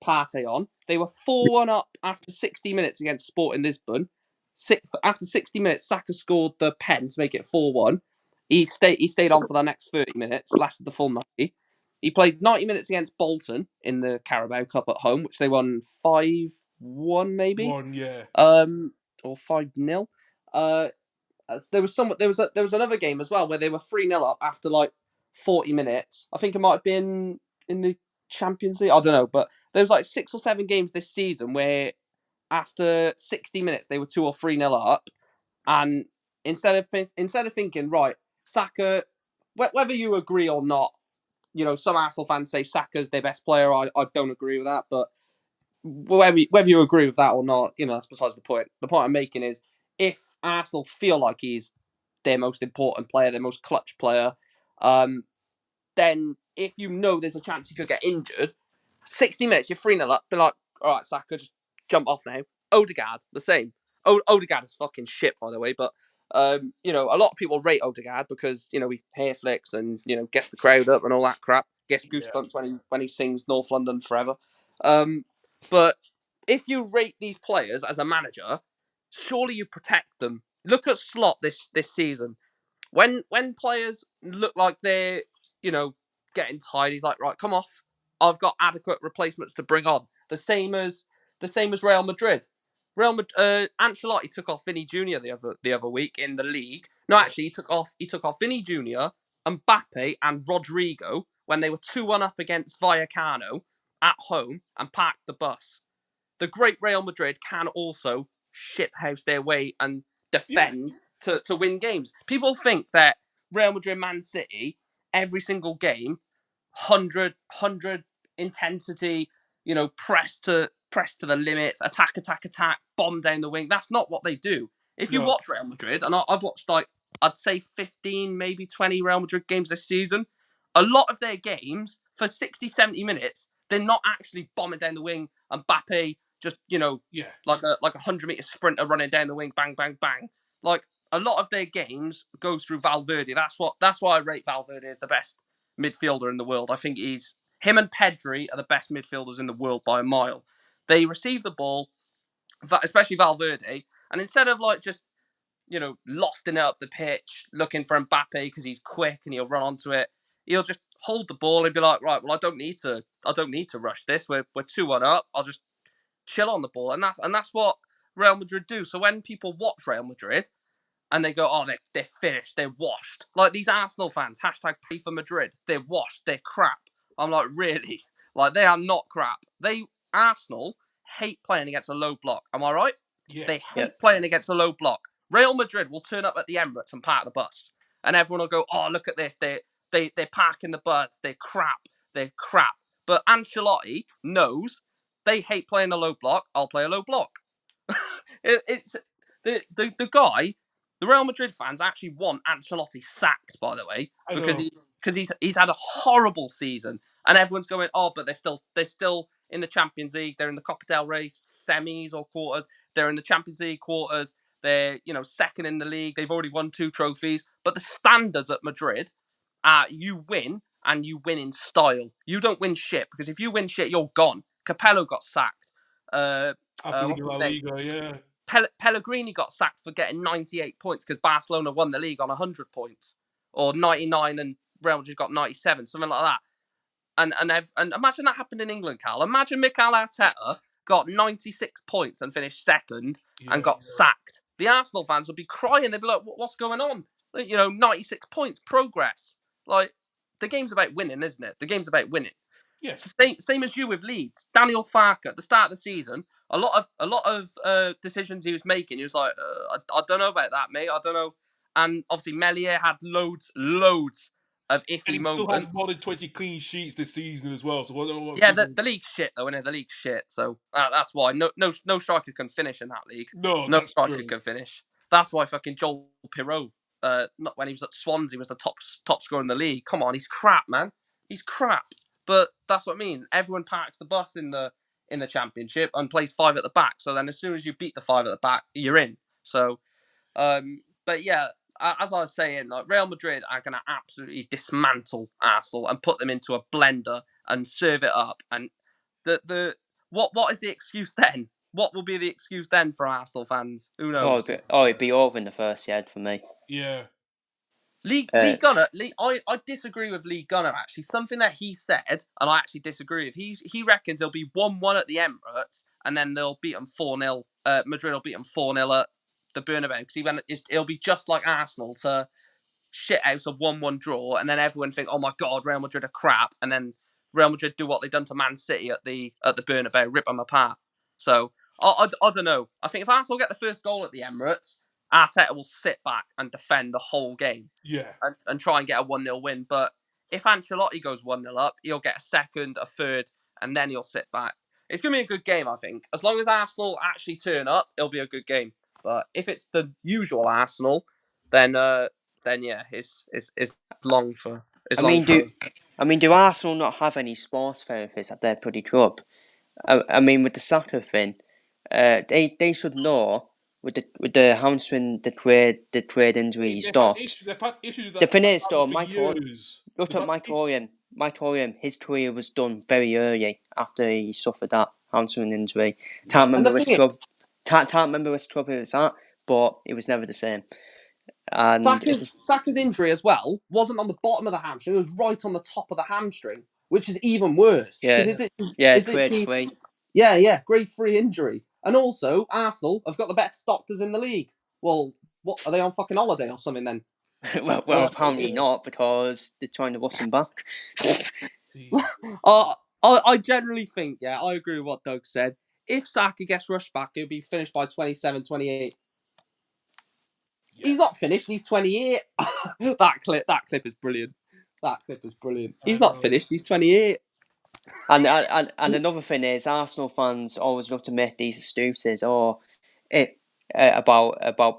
S4: Partey on. They were 4-1 up after 60 minutes against Sporting Lisbon. After 60 minutes, Saka scored the pen to make it 4-1. He stayed on for the next 30 minutes, lasted the full 90. He played 90 minutes against Bolton in the Carabao Cup at home, which they won 5-1 maybe.
S1: Yeah.
S4: Or 5-0. There was another game as well where they were 3-0 up after like 40 minutes. I think it might have been in the Champions League. I don't know, but there was like 6 or 7 games this season where after 60 minutes they were 2 or 3-0 up, and instead of thinking, right, Saka, whether you agree or not, some Arsenal fans say Saka's their best player. I don't agree with that, but whether you agree with that or not, that's besides the point. The point I'm making is if Arsenal feel like he's their most important player, their most clutch player, then if there's a chance he could get injured, 60 minutes, you're 3-0 up, be like, all right, Saka, just jump off now. Odegaard, the same. Odegaard is fucking shit, by the way, but a lot of people rate Odegaard because, he hair flicks and, gets the crowd up and all that crap. Gets goosebumps when he sings North London Forever. But if you rate these players as a manager, surely you protect them. Look at Slot this season. When players look like they're, getting tired, he's like, right, come off. I've got adequate replacements to bring on. The same as Real Madrid. Ancelotti took off Vinny Jr. the other week in the league. No, actually, he took off Vinny Jr., Mbappe, and Rodrigo when they were 2-1 up against Vallecano at home and parked the bus. The great Real Madrid can also shithouse their way and defend to win games. People think that Real Madrid, Man City, every single game, 100 intensity, press to the limits, attack, bomb down the wing. That's not what they do. If you watch Real Madrid, and I've watched I'd say 15, maybe 20 Real Madrid games this season, a lot of their games for 60, 70 minutes, they're not actually bombing down the wing and Mbappe just, like a 100-meter sprinter running down the wing, bang, bang, bang. Like, a lot of their games go through Valverde. That's why I rate Valverde as the best midfielder in the world. I think him and Pedri are the best midfielders in the world by a mile. They receive the ball, especially Valverde, and instead of just lofting it up the pitch, looking for Mbappe because he's quick and he'll run onto it, he'll just hold the ball and be like, right, well, I don't need to rush this. We're 2-1 up. I'll just chill on the ball, and that's what Real Madrid do. So when people watch Real Madrid and they go, oh, they're finished, they're washed. Like these Arsenal fans, hashtag pray for Madrid, they're washed, they're crap. I'm like, really? Like, they are not crap. Arsenal hate playing against a low block. Am I right?
S1: Yes.
S4: They hate playing against a low block. Real Madrid will turn up at the Emirates and park the bus. And everyone will go, oh, look at this. They're parking the bus. They're crap. But Ancelotti knows they hate playing a low block. I'll play a low block. It's the guy. The Real Madrid fans actually want Ancelotti sacked, by the way, because he's had a horrible season, and everyone's going, oh, but they're still in the Champions League, they're in the Copa del Rey semis or quarters, They're in the Champions League quarters. They're, second in the league. They've already won 2 trophies. But the standards at Madrid are you win, and you win in style. You don't win shit, because if you win shit, you're gone. Capello got sacked.
S1: After winning
S4: What's
S1: La
S4: his name?
S1: Liga, yeah.
S4: Pellegrini got sacked for getting 98 points because Barcelona won the league on 100 points, or 99 and Real Madrid got 97, something like that. And imagine that happened in England, Cal. Imagine Mikel Arteta got 96 points and finished second and got sacked. The Arsenal fans would be crying. They'd be like, "What's going on? 96 points, progress." Like, the game's about winning, isn't it? The game's about winning.
S1: Yeah.
S4: Same as you with Leeds. Daniel Farke at the start of the season, a lot of decisions he was making. He was like, I don't know about that, mate. I don't know. And obviously Melier had loads of
S1: And
S4: iffy
S1: he still has
S4: moments.
S1: more than 20 clean sheets this season as well. So
S4: The league's shit though, innit? The league's shit. So that's why no striker can finish in that league.
S1: No,
S4: No
S1: that's
S4: striker
S1: true.
S4: can finish. That's why fucking Joel Pirot, not when he was at Swansea, was the top scorer in the league. Come on, he's crap, man. He's crap. But that's what I mean. Everyone parks the bus in the Championship and plays 5 at the back. So then as soon as you beat the 5 at the back, you're in. So, but yeah, as I was saying, like, Real Madrid are going to absolutely dismantle Arsenal and put them into a blender and serve it up. And what is the excuse then? What will be the excuse then for Arsenal fans? Who knows?
S2: It'd be over in the first yard for me.
S1: Yeah.
S4: Lee Gunner, I disagree with Lee Gunner, actually. Something that he said, and I actually disagree with. He reckons there'll be 1-1 at the Emirates, and then they'll beat them 4-0. Madrid will beat them 4-0 at the Bernabeu, because it'll be just like Arsenal to shit out a 1-1 draw, and then everyone think, oh my God, Real Madrid are crap, and then Real Madrid do what they've done to Man City at the Bernabeu, rip them apart. So, I don't know. I think if Arsenal get the first goal at the Emirates, Arteta will sit back and defend the whole game.
S1: Yeah.
S4: And try and get a 1-0 win. But if Ancelotti goes 1-0 up, he'll get a second, a third, and then he'll sit back. It's going to be a good game, I think. As long as Arsenal actually turn up, it'll be a good game. But if it's the usual Arsenal, then yeah, it's long for.
S2: Do Arsenal not have any sports therapists at their bloody club? I mean, with the Saka thing, they should know with the hamstring, the trade injury he stopped.
S1: They've had issues with
S2: The
S1: that
S2: thing is, though, Mike Owen, his career was done very early after he suffered that hamstring injury. Can't remember which club it was at, but it was never the same. And
S4: Saka's injury as well wasn't on the bottom of the hamstring; it was right on the top of the hamstring, which is even worse.
S2: grade 3.
S4: Yeah, grade 3 injury. And also, Arsenal have got the best doctors in the league. Well, what are they on fucking holiday or something then?
S2: well, apparently not, because they're trying to rush him back.
S4: I generally think, yeah, I agree with what Doug said. If Saka gets rushed back, he'll be finished by 27, 28. Yeah. He's not finished. He's 28. That clip is brilliant. He's not finished. He's 28.
S2: And another thing is, Arsenal fans always love to make these excuses about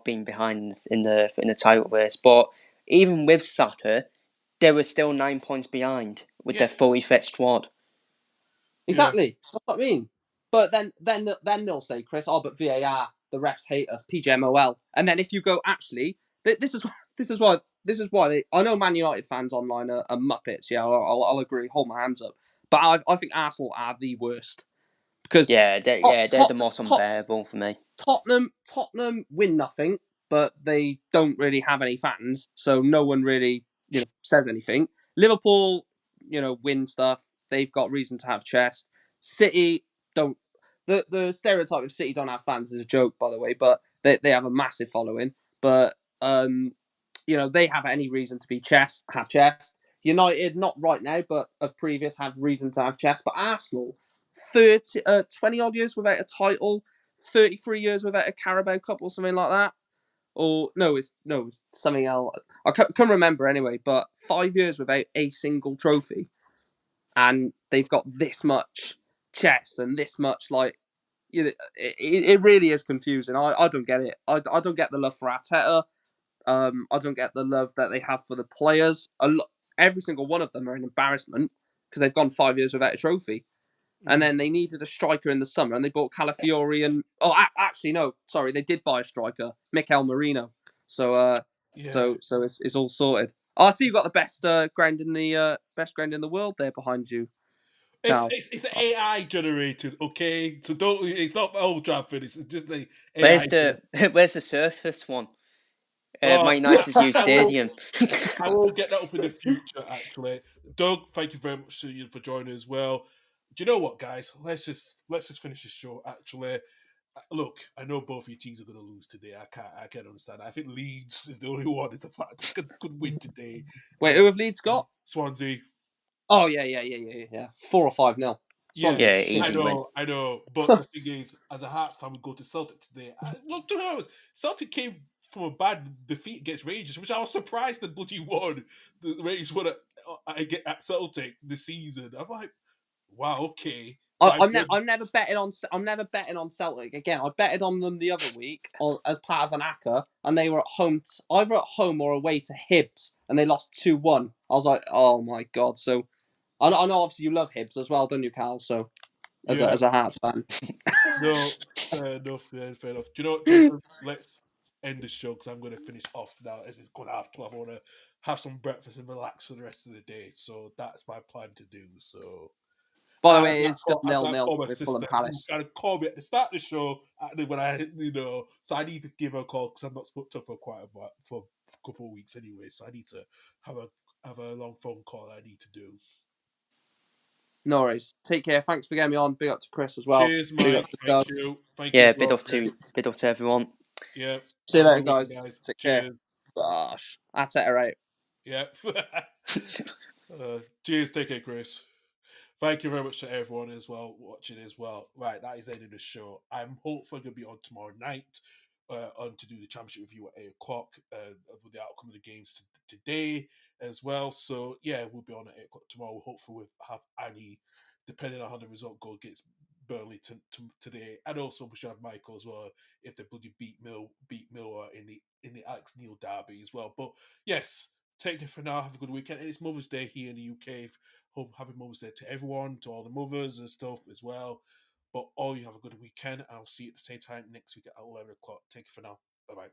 S2: being behind in the title race. But even with Saka, they were still 9 points behind with their fully fit squad.
S4: Exactly. That's what I mean. But then they'll say, Chris, but VAR, the refs hate us, PGMOL. And then if you go, actually, this is why they. I know Man United fans online are muppets. Yeah, I'll agree. Hold my hands up. But I think Arsenal are the worst, because
S2: they're the most unbearable for me.
S4: Tottenham win nothing, but they don't really have any fans, so no one really says anything. Liverpool, win stuff. They've got reason to have chest. City don't. The stereotype of City don't have fans is a joke, by the way, but they have a massive following. But they have any reason to be have chest. United, not right now, but of previous, have reason to have chest. But Arsenal, 20 odd years without a title, 33 years without a Carabao Cup or something like that. Or no, it's something else. I can't remember anyway. But 5 years without a single trophy, and they've got this much chest and this much it really is confusing. I don't get it. I don't get the love for Arteta. I don't get the love that they have for the players. Every single one of them are an embarrassment because they've gone 5 years without a trophy. And then they needed a striker in the summer, and they bought Calafiori and actually no, sorry, they did buy a striker, Mikel Merino. So it's all sorted. Oh, I see you've got the best ground in the world there behind you. Cal.
S1: It's AI generated, okay? So don't. It's not Old Trafford. It's just the AI.
S2: Where's the surface one?
S1: Oh,
S2: Man United's new stadium.
S1: I will get that up in the future, actually. Doug, thank you very much for joining as well. Do you know what, guys? Let's just finish this show. Actually, look, I know both of your teams are going to lose today. I can't understand. I think Leeds is the only one. It's a fact could win today.
S4: Wait, who have Leeds got?
S1: Swansea.
S4: Oh yeah. 4 or 5-0.
S1: Yeah,
S2: easy win.
S1: I know. But the thing is, as a Hearts fan, we go to Celtic today. Look, to be honest, Celtic came from a bad defeat against Rangers, which I was surprised that bloody won. The Rangers won at Celtic this season. I'm like, wow, okay.
S4: I'm never betting on Celtic again. I betted on them the other week as part of an ACCA, and they were at home, either at home or away to Hibs, and they lost 2-1. I was like, oh my god. So I know obviously you love Hibs as well, don't you, Cal? So as a Hearts fan.
S1: No, fair enough. Yeah, fair enough. Do you know what, Jason? Let's end the show because I'm going to finish off now as it's going after 12. I want to have some breakfast and relax for the rest of the day. So that's my plan to do. So.
S4: By the way, it is still 0-0
S1: with
S4: with Fulham
S1: sister
S4: Palace.
S1: who called me at the start of the show when so I need to give her a call because I've not spoken to her for a couple of weeks anyway. So I need to have a long phone call I need to do.
S4: No worries. Take care. Thanks for getting me on. Big up to Chris as well.
S1: Cheers, Mike. Thank you. Thank you.
S2: Yeah, bit up to everyone.
S1: Yeah.
S4: See you later, guys. Take
S1: Cheers.
S4: care. Gosh, that's it, right.
S1: Yeah. Cheers. Take care, Chris. Thank you very much to everyone as well watching as well. Right, that is the end of the show. I'm hopefully going to be on tomorrow night to do the championship review at 8:00 with the outcome of the games today as well. So yeah, we'll be on at 8:00 tomorrow. Hopefully we'll have Annie, depending on how the result goes against Burnley today, and also we should have Michael as well if they bloody beat Miller in the Alex Neil derby as well. But yes. Take care for now. Have a good weekend. And it's Mother's Day here in the UK. Hope happy Mother's Day to everyone, to all the mothers and stuff as well. But all you have a good weekend. I'll see you at the same time next week at 11:00. Take care for now. Bye bye.